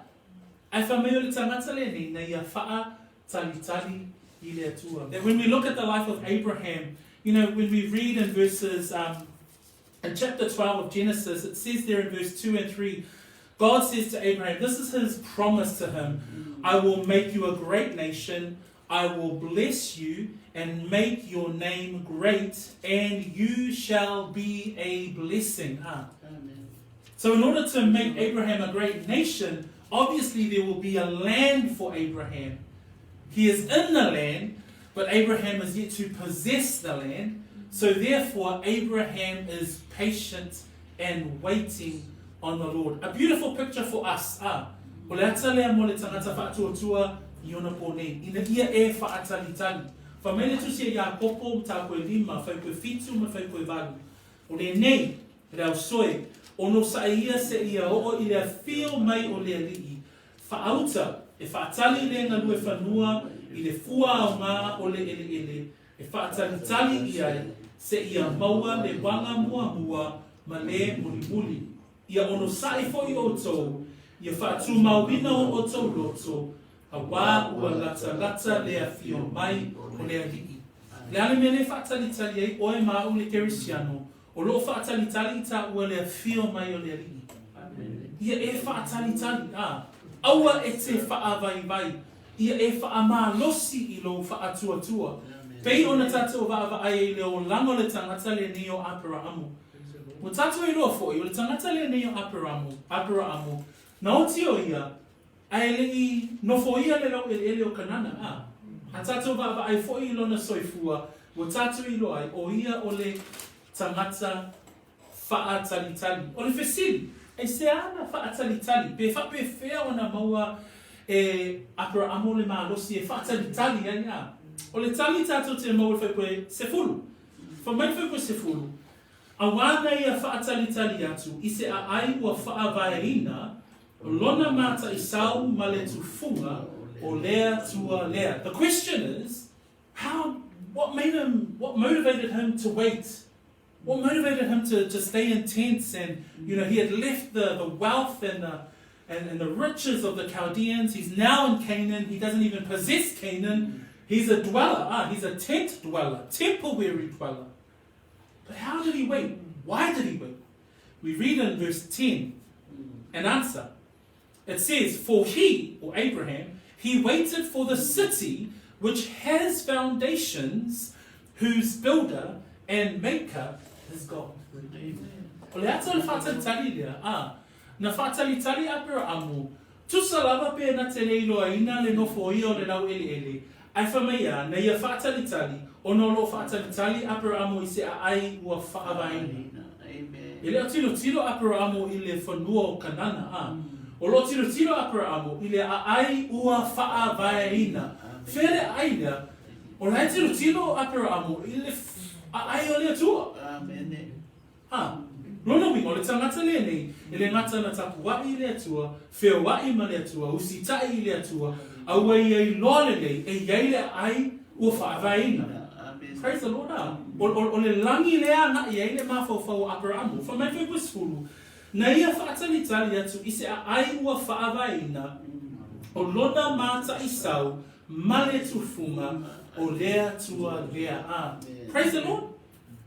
Ai whamai o le tangata le nei na ia whaa talitali I le atua. That when we look at the life of Abraham, you know, when we read in verses, in chapter 12 of Genesis, it says there in verse 2 and 3, God says to Abraham, this is his promise to him, I will make you a great nation, I will bless you and make your name great, and you shall be a blessing. So in order to make Abraham a great nation, obviously there will be a land for Abraham. He is in the land, but Abraham is yet to possess the land. So therefore, Abraham is patient and waiting on the Lord. A beautiful picture for us. O le ata lea mo le tangata faatuatua I ona po nei. Ina ia e faatalitali. Whamele tusia ia popo mta koe 5, whai koe 7, ma whai koe 8. O le nei, rau soe, ono sa ia se ia o I lea fio mai o lea lii. Whaauta, e whaatali le ngalue whanua, I le fua o ngā o le ele. E whaatalitali ia se ia maua le wanga mua ma le muli. Ia ono sai foi o tau, ia whaatu mauina o tau loto, a wā ua lata le a fio mai o le alii. Le ale mene whaatalitali ai oe mau le kerisiano, o loo whaatalitali ta ua le a fio mai o le alii. Ia e whaatalitali, aua e te whaavai, ia e whaamalosi I lo whaatuatua. Pei ona tātou wāwa ai leo lango le tangata le neo Aperaamo. Mo tātou I loa fōi, o le tangata le neo Aperaamo, na o tio ia, ai le I nofo ia le lau ele o kanana. A tātou wāwa ai fōi I lona soifua, mo tātou I loa ai, o ia o le tangata faatalitali. O le fesili, e se ana faatalitali, pe fea ona maua Aperaamo le malosi e faatalitali ia. O le tali tato te maua koe sefulu. Whamai koe sefulu. A wana ia faatalitali atu, i se a ai ua faavaeina, lona mata I sau ma le tufunga o lea tua lea. The question is, what motivated him to wait? What motivated him to stay in tents? And he had left the wealth and the riches of the Chaldeans. He's now in Canaan. He doesn't even possess Canaan. He's a dweller. He's a tent dweller, temporary dweller. But how did he wait? Why did he wait? We read in verse 10 an answer. It says, for he, or Abraham, he waited for the city which has foundations, whose builder and maker is God. O le ato le whaatalitali lea, na whaatalitali Aperaamo, tusa lava pe na te leiloa ina le nofo i o le nau ele, ai whamaia na ia whaatalitali, o no lo whaatalitali Aperaamo I se a ai ua whaawaina. I le tilo Aperaamo I le whanua o kanana, o lo tilo Aperaamo I le a ai ua whaawaina. Fere aina, o lai tilo Aperaamo I le a ai o le atua. Lona wingo, le tangata le nei, I le ngata na tapu wai I le atua, whea wai ma le atua, usitai I le atua, aua I loa le nei, e iai le ai ua whaawaina. Praise the Lord. O le langi lea na iai le mawhauwhau Aperaamo, whamai whai wisfuru, na ia whaatalitali atu, I se a ai ua whaawaina, o lona mata I sau, male tufunga, o lea tua lea. Praise the Lord.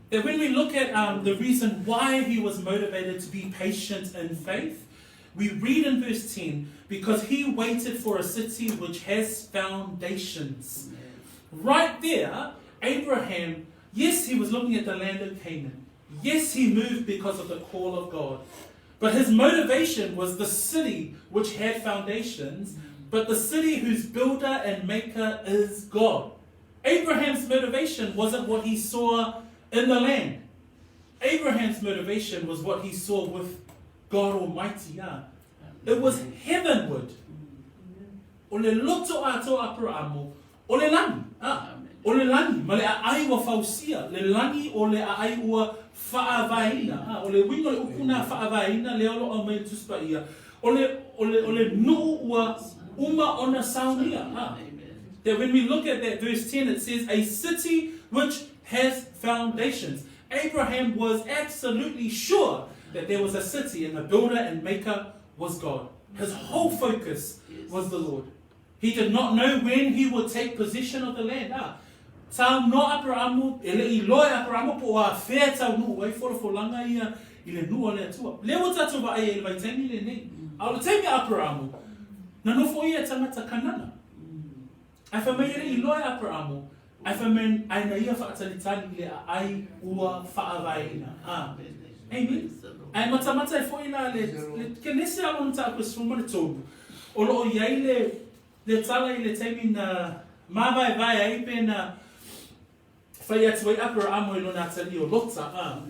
That when we look at the reason why he was motivated to be patient in faith, we read in verse 10, because he waited for a city which has foundations. Right there, Abraham, yes, he was looking at the land of Canaan. Yes, he moved because of the call of God. But his motivation was the city which had foundations, but the city whose builder and maker is God. Abraham's motivation wasn't what he saw in the land. Abraham's motivation was what he saw with God Almighty. It was heavenward. O le loto ato Aperaamo, o le langi. O le langi, ma le ai ua fausia, le langi o le ai ua whaavaina. O le wingo le ukuna whaavaina, le olo o mai tuspa ia. O le nuu ua uma ona saunia. That when we look at that verse 10, it says, a city which has foundations. Abraham was absolutely sure that there was a city and the builder and maker was God. His whole focus was the Lord. He did not know when he would take possession of the land. Tau no Aperaamo, ele I loe Aperaamo po a whea tau nu, wai wholofolanga ia I le nu o le atua. Leo tatu wa ai e le vaitemi le nei. Au le teimi Aperaamo, na nofo ia tangata kanana. Ai whamei I loe Aperaamo, ai whamei ai na ia whaatalitali le a ai ua whaawaina. Amen. Ai matamata e fōina le kenese alon ta akwe suma le tōbu. O loo iai le tala I le teimi na mawai vai ai pe na whai atu ai Aperaamo I lona atali o lota.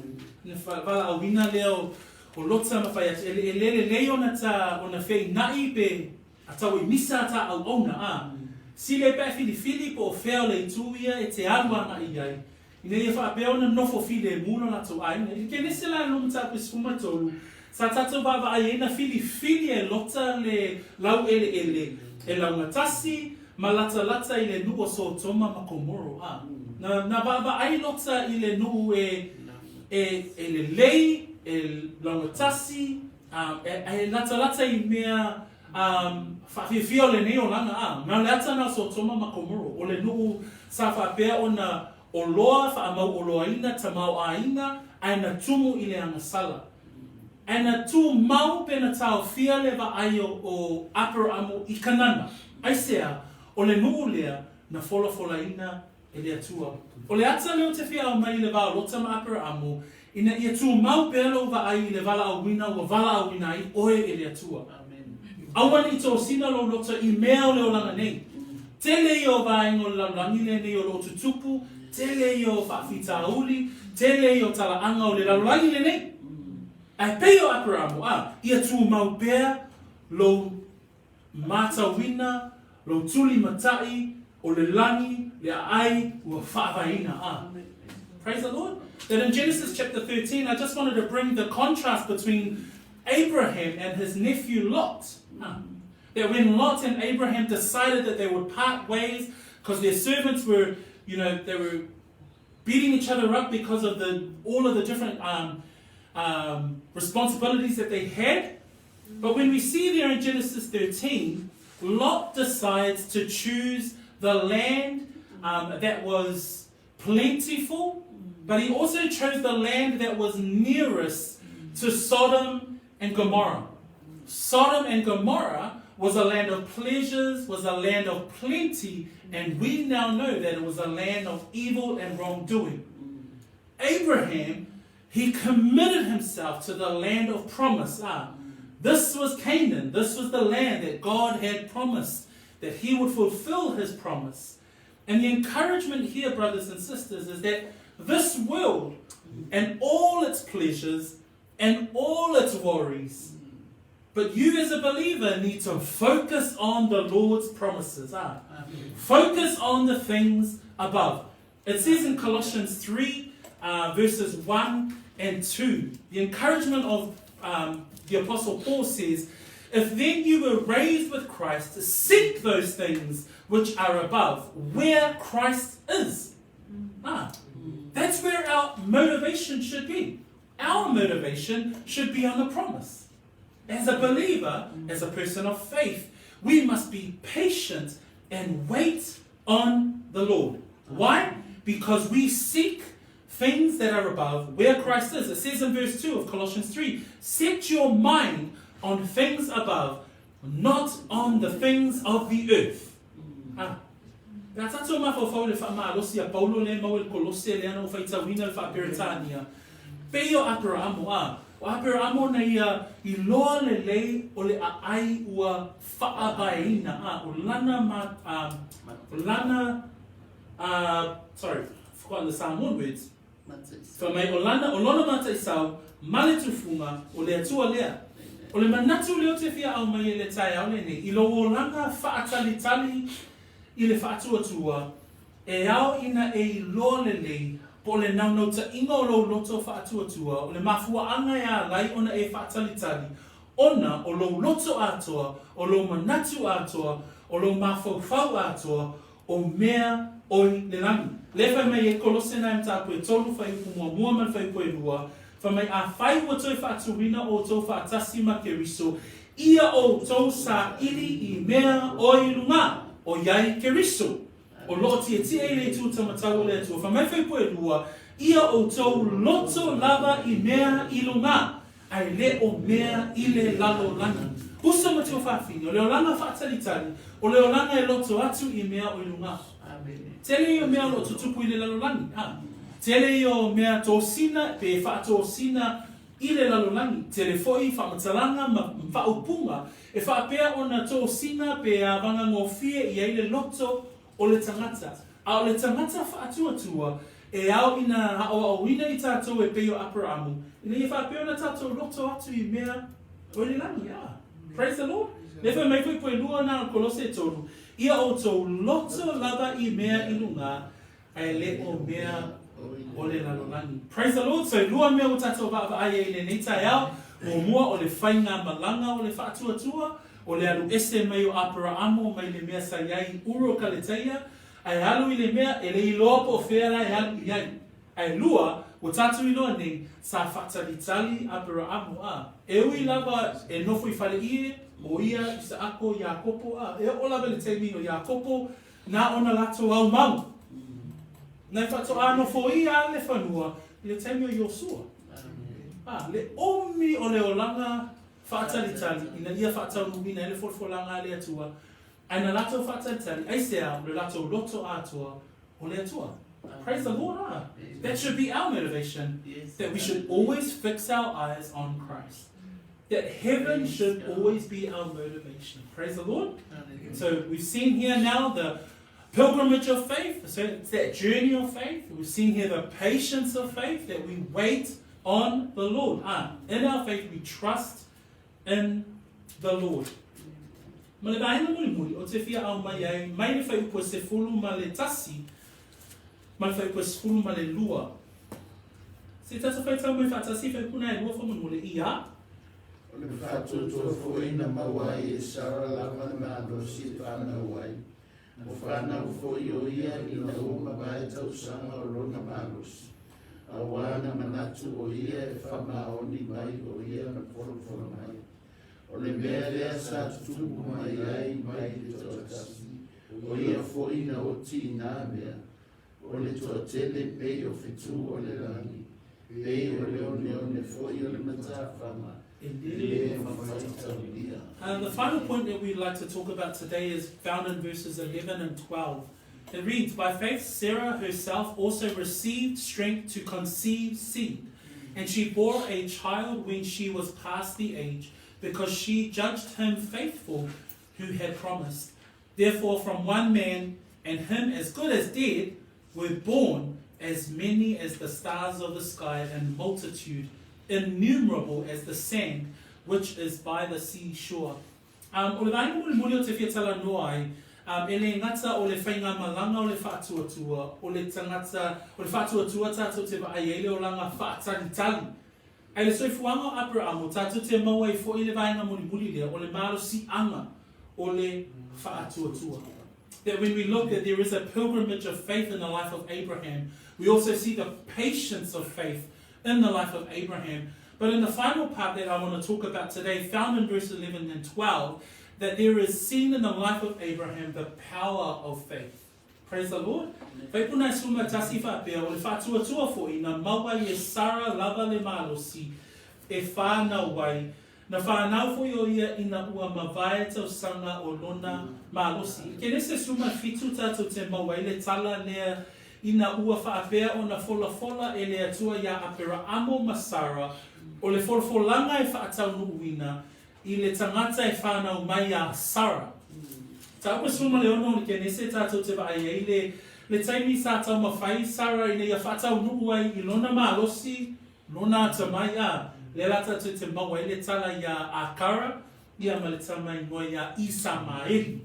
Na wala awina leo o lota ma whai atu. E lele leo na ta o na whei nai pe atau I misa ta au ona. Si le pe fili po whea le tuia e te alua na iai. Ine ia whaapea na nofo fili e muna na tau aina. I ke nese la no mta pe sfuma tolu. Sa tato baba ai e na fili e lota le lau ele. E lau ngatasi, ma lata I le nuo so toma makomoro. Na baba ai lota I le nuo e le lei, e lau ngatasi, e lata I mea whawhiwhio le neo langa. Ma le ata na so toma makomoro. O le nuo sa whaapea o na o loa whaamau o loa ina, tamau a ina, ai na tumu I le angasala. Ai na tu mau pena tau fia le wa ai o Aperaamo I kanana. Ai sea, o le nuu lea na fola ina e le atua. O le ata leo te fia o mai le wa lota ma Aperaamo, ina ia tu mau pelo wa ai le vala au wina o vala au wina I oe e le atua. Awan I tō sina lo lota I mea o leo langa nei. Tele I o vaengo laulangi le nei o lo tutupu, tele I o whawhita uli, tele I o tala anga o le laulangi le nei. Ai peo Aperaamo, ia tū mau pēr, lo matawina, lo tuli matai, o le langi, le ai, ua whaavaina. Praise the Lord. That in Genesis chapter 13, I just wanted to bring the contrast between Abraham and his nephew Lot. That when Lot and Abraham decided that they would part ways because their servants were, they were beating each other up because of all of the different responsibilities that they had. But when we see there in Genesis 13, Lot decides to choose the land that was plentiful, but he also chose the land that was nearest to Sodom and Gomorrah. Sodom and Gomorrah was a land of pleasures, was a land of plenty, and we now know that it was a land of evil and wrongdoing. Abraham, he committed himself to the land of promise. This was Canaan. This was the land that God had promised, that he would fulfill his promise. And the encouragement here, brothers and sisters, is that this world and all its pleasures and all its worries, but you as a believer need to focus on the Lord's promises. Focus on the things above. It says in Colossians 3, verses 1 and 2, the encouragement of the Apostle Paul says, if then you were raised with Christ, seek those things which are above, where Christ is. That's where our motivation should be. Our motivation should be on the promise. As a believer, as a person of faith, we must be patient and wait on the Lord. Why? Because we seek things that are above, where Christ is. It says in verse 2 of Colossians 3, set your mind on things above, not on the things of the earth. Nga tato mawhawhau le whaamalosi a Paulo le mau il Kolosia le ano whaitawina le whaperetania. Peo Aperaamo o Aperaamo na ia I loa le lei o le ai ua whaabaina o lana forgotten the Samoan words. For mai o lona mata isau male tufunga o le atua lea. O le manatu leo te fia au mai le tai au le ne I lo o langa whaatalitali I le faatuatua e ao ina e lo le lei po le naunau ta inga o lo loto faatuatua o le mafuaanga ia lai ona e faatalitali ona o lo loto atoa o lo manatu atoa o lo mafaufau atoa o mea oi le langi. Le whai mai e kolose na mta e tolu whai kumua mua man whai koe rua whai mai a whai ua toi faatuwina o tau faatasi ma ke riso ia o tau sa ili I mea oi lunga o iai ke riso. O loo tia tia le tu tamatau le tu. Wha mai whai poe lua, ia o tau loto lava I mea I lunga. Ai le o mea I le lalo langa. Usa ma teo whawhini, o leo langa whaatalitali, o leo langa e loto atu I mea o lunga. Tele I o mea loto tupu I le lalo langi. Tele I o mea tōsina, pe whaatōsina I le lalo langi. Tele foi whamatalanga ma whaupunga. E whaapea o na tōsina pe a wanga ngofie I le loto o le tangata. A o le tangata whaatuatua e au ina hao au ina I tātou e peo Aperaamo. Ina I whaapea na tātou loto atu I mea o le langi. Praise the Lord. Lefa mai koe poe lua na kolose tonu. Ia o tō loto lava I mea I lunga. Ai le o mea o le lalolangi. Praise the Lord. So lua mea o tātou vava ai e le neita au. O mua o le whainga malanga o le whaatuatua. O le alu ese mai o Aperaamo mai le mea sa iai uro kaleteia. Ai alu I le mea e le iloa po whera e alu iai. Ai lua o tātou iloa nei sa whaatalitali Aperaamo E ui lava e nofo I whale ie o ia I sa ako Iakopo E o lava le teimi o Iakopo na ona lato au mau. Nai whato nofo ia le whanua le teimi o Iosua. Le omi o le olanga whaatalitali ina ia whaatau numina ele folfolanga le atua. Ai na lato whaatalitali ai sea le lato loto atua o le atua. Praise the Lord. That should be our motivation. That we should always fix our eyes on Christ. That heaven should always be our motivation. Praise the Lord. So we've seen here now the pilgrimage of faith. So it's that journey of faith. We've seen here the patience of faith, that we wait on the Lord. In our faith, we trust in the Lord. Ma le vaenga muli o te fia au mai ai, mai le whai upo se fulu ma le tasi, ma le whai upo se fulu ma le lua. Se tata whai tau mai whatasi whai puna e lua whamunu ia. O le whātua fwoi na mawai e sara lava na alo si whanau wai. O whanau fwoi o ia I na uma vai tau sanga o rona malos. A wana manatu o ia e whamaoni mai o ia na poro mai. O le mea lea sa tutumu mai ai mai le toatasi. O ia fwoi na o ti nā mea. O le toatele pei o fitu o le rangi. Pei o le one fwoi o le mata whama. The final point that we'd like to talk about today is found in verses 11 and 12. It reads, by faith Sarah herself also received strength to conceive seed, and she bore a child when she was past the age, because she judged him faithful who had promised. Therefore from one man, and him as good as dead, were born as many as the stars of the sky, and multitude innumerable as the sand which is by the seashore. O le vaenga muli o te whiatala noai, ele ngata o le whainga malanga o le faatuatua, o le tangata, o le faatuatua tātou te vaaiele o langa whaatalitali. Ai le soifuanga o Aperaamo, tātou te maua I fo I le vaenga muli lea, o le malo si anga o le faatuatua. That when we look that there is a pilgrimage of faith in the life of Abraham, we also see the patience of faith in the life of Abraham. But in the final part that I want to talk about today, found in verse 11 and 12, that there is seen in the life of Abraham the power of faith. Praise the Lord. Whaipuna suma tasi whapea, o le whātuatua fōi, na mawai e Sara lava le malosi, e whānau wai, na whānau fōi o ia ina ua mawai tau sanga o lona malosi. Ke nese suma fitu tātou te mawai le tala lea ina ua whaapea o na fola e le atua ia Aperaamo ma Sara, o le folfolanga e whaatau nuuina, I le tangata e whanau mai a Sara. Ta ua suma le ono ke nese tātou te vaai le taimi sa tau mawhai Sara ina ia whaatau nuuai I lona malosi, lona tamai a, le la tātou te mawai le tala ia Akara, ia ma le tamai noa ia Isamaeli.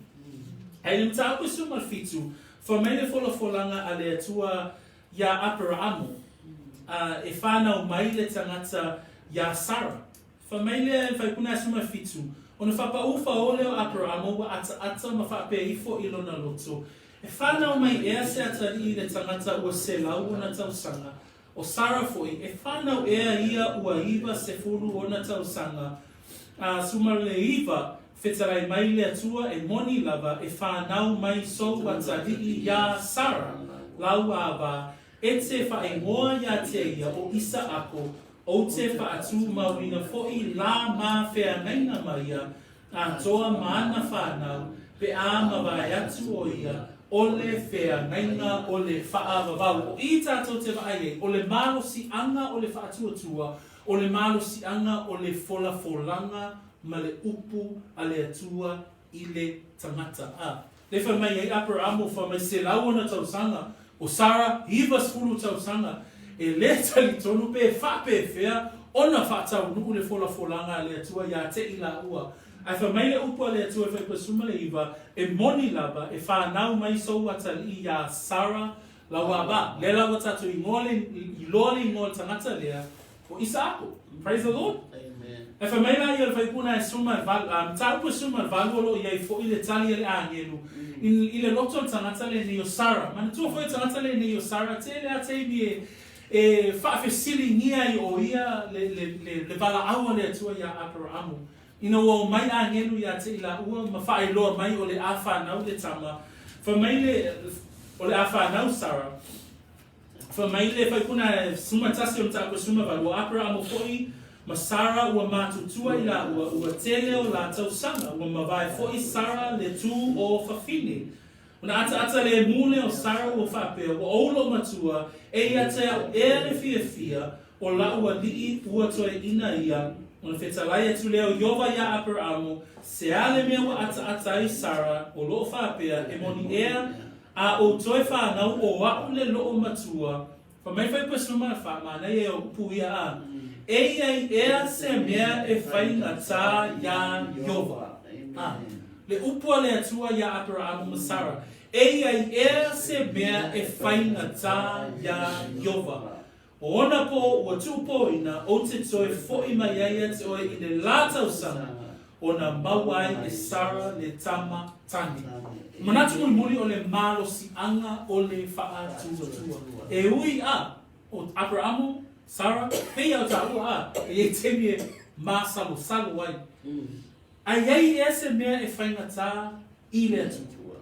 Hei le ta ua suma fitu, Whamele folanga a le atua ia Aperaamo, e whanau mai le tangata ia Sara. Whamele whaipuna suma fitu, o na whapauwha o leo Aperaamo wa ata ma whapea ifo I lona loto. E whanau mai ea se atari I le tangata ua se lau o na tausanga. O Sara foi, e whanau ea ia ua iwa se furu o na tausanga. Suma le iwa, Whetarai mai le atua e moni lava e whanau mai so watari ia Sara, lau awa, e te whaingoa ia te ia o isa ako, o te whaatu mawina fo'i la ma whea ngaina maia, a toa maana whanau, pe a mawai atu o ia, o le whea ngaina o le whaavavau. O I tātou te vaai o le malo si anga o le whaatuatua, o le malo si anga o le folanga, ma le upu a le atua I le tangata. Le whamai e Aperaamo whamai se lau ona tausanga, o Sara hiva sfulu tausanga, e le tali tonu pe whape whea, ona whaatau nuku le folanga a le atua ia te ila ua. Ai whamai le upu a le atua e whaipasuma le iwa, e moni lava, e whanau mai so atali ia Sara, lawa ba, le lawa tatu I loa le ngole tangata lea, o Isaako. Praise the Lord. E whamai la ia le whaipuna e suma taupu suma valuolo ia I fo I le tali le angelu. I le loto tangata le ni o Sara. Mana tua fo I tangata le ni o Sara, te le ateimi e whaafesili nia I o ia le vala aua le atua ia Aperaamo. Ina o mai angelu ia te ila ua, ma whaeloa mai o le a whanau le tama. Whamai le o le a whanau Sara. Whamai le whaipuna suma tasi o mtaupu suma valuo Aperaamo foi, ma Sara ua matutua I la ua tele o la tausanga, ua mawai fo'i Sara le tū o whawhine. Una ata le mune o Sara ua whapea, ua oulo matua, e ia te au ere fia o la ua lii ua toe ina ia, una whetalai atu leo Iova ia Aperaamo, se ale mea ua ata I Sara, o loo whapea, e moni ea, a o toe whanau o wau le loo matua, Whamai whaipasuma na whamana e o upu ia a. Eia ea se mea e whaingata ya Yova. Le upua le atua ya Aperaamo Masara. Eia ea se mea e whaingata ya Yova. O ona po ua tupo ina o te toe fo'i mai aia te oe i le lātau sanga o na mawai e Sara le tama tani. Manatu muli o le malo si anga o le wha tua. E ui a o Aperaamo, Sara, pei au tāua a e temi e māsalo salo wai. Ai ei e se mea e whaingata i le tua.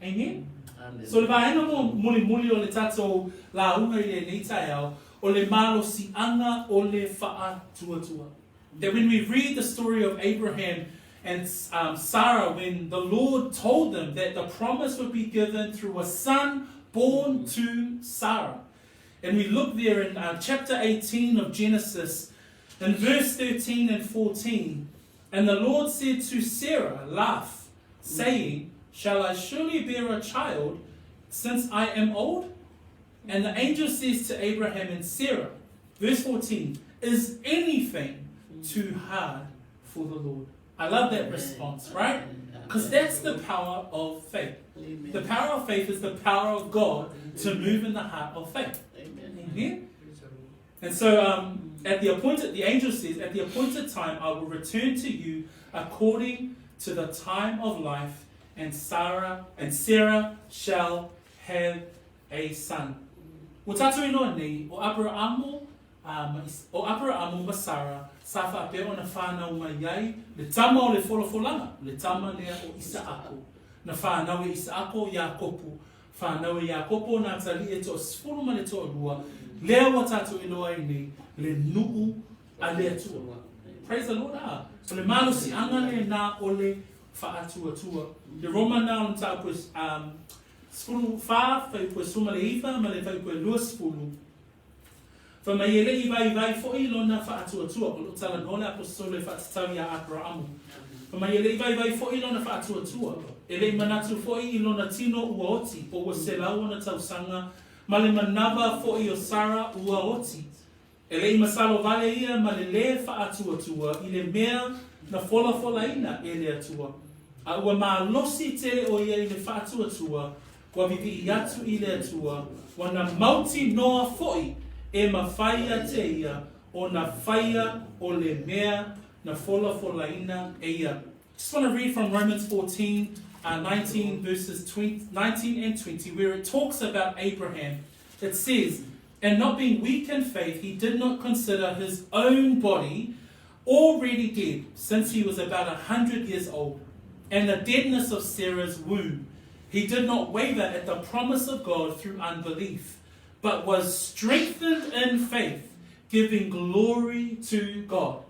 Amen? So le vaenga mo muli o le tatou la unga i le neitai au o le malo si anga o le wha tua. That when we read the story of Abraham and Sarah, when the Lord told them that the promise would be given through a son born to Sarah. And we look there in chapter 18 of Genesis, in verse 13 and 14. And the Lord said to Sarah, laugh, saying, shall I surely bear a child since I am old? And the angel says to Abraham and Sarah, verse 14, is anything too hard for the Lord? I love that response, right? Because that's the power of faith. The power of faith is the power of God to move in the heart of faith. Amen? And so the angel says, at the appointed time I will return to you according to the time of life, and Sarah shall have a son. O tatu inoa nei, o Aperaamo Masara, sa whaapeo na whanau mai iai, le tama o le wholofolanga, le tama lea o Isaako. Na whanau e Isaako Iakopo, whanau e Iakopo na tali e to sfuru ma le to lua, lea wa tatu inoa nei, le nuu a lea tua. Praise the Lord. So le malo si anga le na o le whaatua. Le Roma na on tau pues, sfulu wha, whai pue suma le iwa, ma le whai pue lua sfulu. Wha mai ele i vai fo'i lona whaatua, o lo tala nole apostole whaatatau ia Aperaamo. Wha mai ele i vai fo'i lona whaatua, ele i manatu fo'i i lona tino ua oti, po ua selau ona tausanga, ma le manava fo'i o Sara ua oti. Ele i masalo vale ia ma le whaatua, i le mea na fola ina e le atua. A ua maa losi tele o ia i le whaatua, wa vivi i atu i le atua, wa na mauti noa fo'i e ma whaia te ia, o na whaia o le mea na fola ina e ia. Just want to read from Romans 14, 19 verses 19 and 20, where it talks about Abraham. It says, and not being weak in faith, he did not consider his own body already dead, since he was about 100 years old, and the deadness of Sarah's womb. He did not waver at the promise of God through unbelief, but was strengthened in faith, giving glory to God.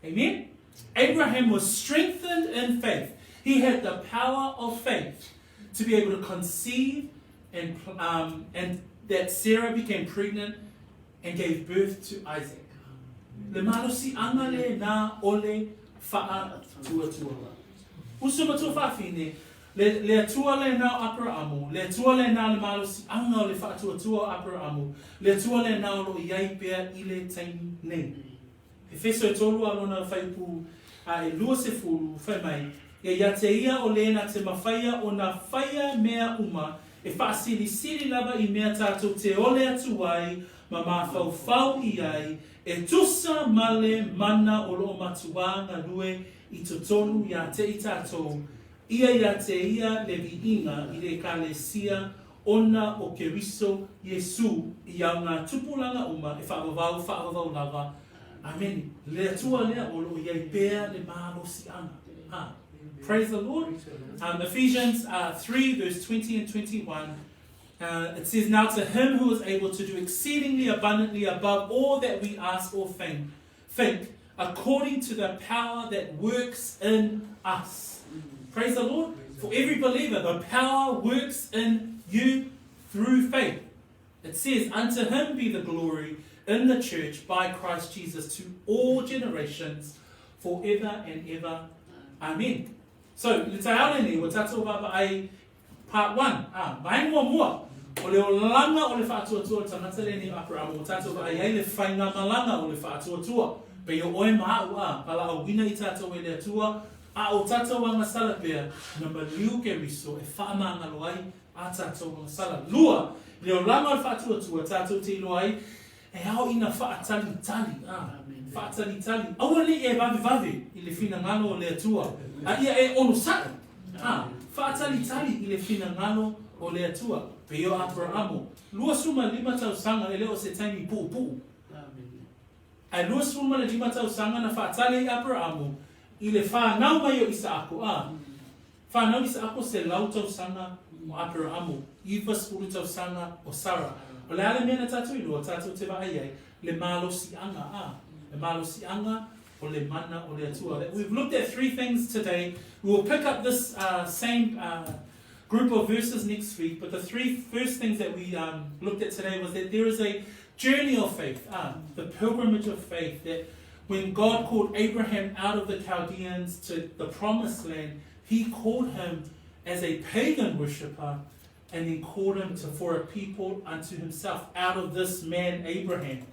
Amen? Abraham was strengthened in faith. He had the power of faith to be able to conceive, and that Sarah became pregnant and gave birth to Isaac. Le malo si anga le na ole fa'a tua. Usuma tua whawhine, le atua le na Aperaamo, le atua le na le malo si anga o le fa'a tua Aperaamo, le atua le na o lo iai pea i le taimi nei. Efeso e tolu alona whaipu a e lua se furu whai mai, ia te ia o le na te mawhaia o na whaia mea uma, e whaasili lava i mea tātou te ole atu ai, ma mawhau i ai, e tusa male mana o lo matuanga lue i totonu ia te i tātou, ia te ia le viinga i le kalesia ona o Keriso Yesu i au ngā tupulanga uma e whaavavau lava. Amen. Le atua lea o lo iai pēr le malo si ana. Praise the Lord. Ephesians 3 verse 20 and 21. It says, now to him who is able to do exceedingly abundantly above all that we ask or think, according to the power that works in us. Praise the Lord. For every believer, the power works in you through faith. It says, unto him be the glory in the church by Christ Jesus to all generations, forever and ever. Amen. So, le tai aole ni, wa tatou baba ai part 1. Mai mua, O le olanga o le faatuatua tangata le ni Aperaamo tātou ai ai le whainga malanga o le faatuatua. Pe o oe maau pala au wina I tātou e le atua, a o tātou wanga sala pea, na maliu ke riso e whaamangalo ai a tātou wanga sala. Lua, le olanga o le faatuatua tātou te ilo ai, e hao ina whaatali-tali. Whaatali-tali. Aua le e vavi-vavi I le whina ngalo o le atua. A ia e ono saka. Whaatali-tali I le whina ngalo o le atua. Pe o Aperaamo. Lua suma 5 tausanga e leo se taimi puu. Ai lua suma le 5 tausanga na whaatali I Aperaamo. I le whanau mai o Isaako. Whanau Isaako se lau tausanga o Aperaamo. Iwa 10 tausanga o Sara. O le ale mena tātou I lua tātou te waai ai. Le malo si anga. Le malo si anga o le mana o le atua. We've looked at 3 things today. We will pick up this same group of verses next week. But the 3 first things that we looked at today was that there is a journey of faith. The pilgrimage of faith. That when God called Abraham out of the Chaldeans to the promised land, He called him as a pagan worshipper and then called him for a people unto Himself out of this man Abraham.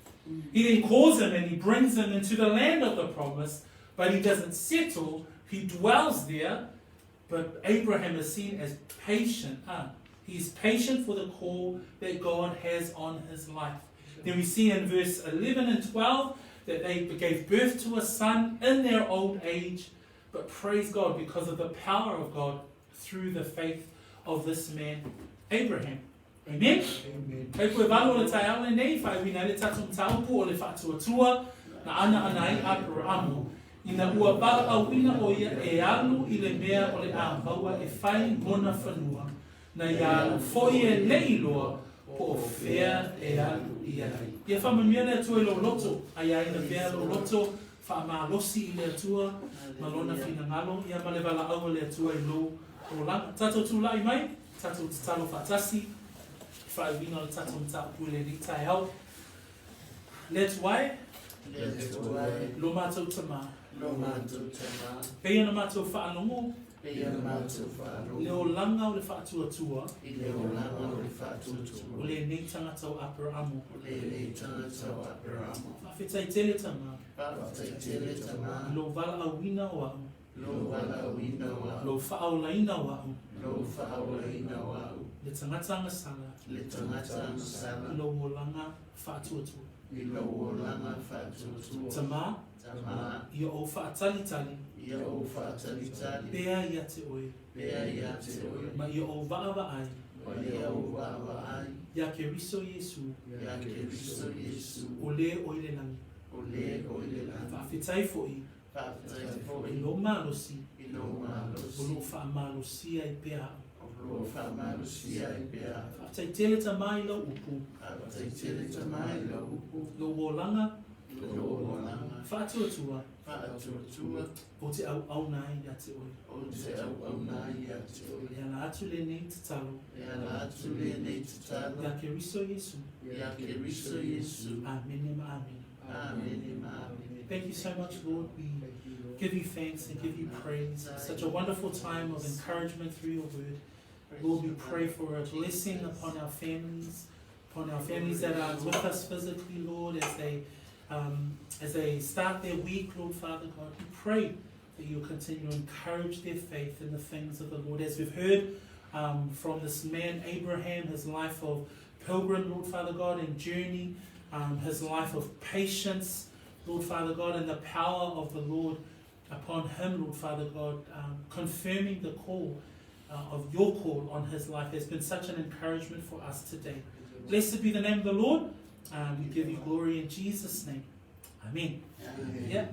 He then calls him and He brings him into the land of the promise, but He doesn't settle. He dwells there, but Abraham is seen as patient. He is patient for the call that God has on his life. Then we see in verse 11 and 12 that they gave birth to a son in their old age, but praise God because of the power of God through the faith of this man, Abraham. Amen? Kai koe walo le tai aule nei, whai wina le tatum taupu o le faatuatua na ana ai Aperaamo. Ina ua para au wina o ia e alu I le mea o le āwaua e whai mona whanua. Na ia foi e nei loa po o whea e alu I ai. Ia whamamia le atua I lo loto, ai ai na whea lo loto, whaamalosi I le atua, malona whina ngalo, ia male wala au le atua I lo o langa. Tato tūlai mai, tato tatalo whatasi, whai wina o tato mtapu le ritai hau. Let's wai, lo mātou tama. Pea na mātou whaanongo, le o langa o le faatuatua, o le nei tangata o Aperaamo. Whawhetai tele tama, lo wala awina o au, lo whaolaina o au, le tangata ngasala, lo o langa faatuatua. Tama, ia o whaatalitali, pea ia te oe, ma ia o waawa ai, ia ke riso Yesu, o le oile langi, whawhetai fo'i, I lo malosi, o lo whaamalosi ai pea au. Whaatai tele tamai lau upu, lo wolanga, faatuatua, o te au nai ia te oe. Ia la atu le nei tatalo, ia ke riso Yesu, amen ma amen. Thank you so much, Lord. We give you thanks and give you praise. Such a wonderful time of encouragement through your word. Lord, we pray for a blessing upon our families that are with us physically, Lord, as they start their week, Lord Father God. We pray that you'll continue to encourage their faith in the things of the Lord. As we've heard from this man, Abraham, his life of pilgrim, Lord Father God, and journey, his life of patience, Lord Father God, and the power of the Lord upon him, Lord Father God, confirming the call of your call on his life has been such an encouragement for us today. Blessed be the name of the Lord. We give you glory in Jesus' name. Amen. Yeah,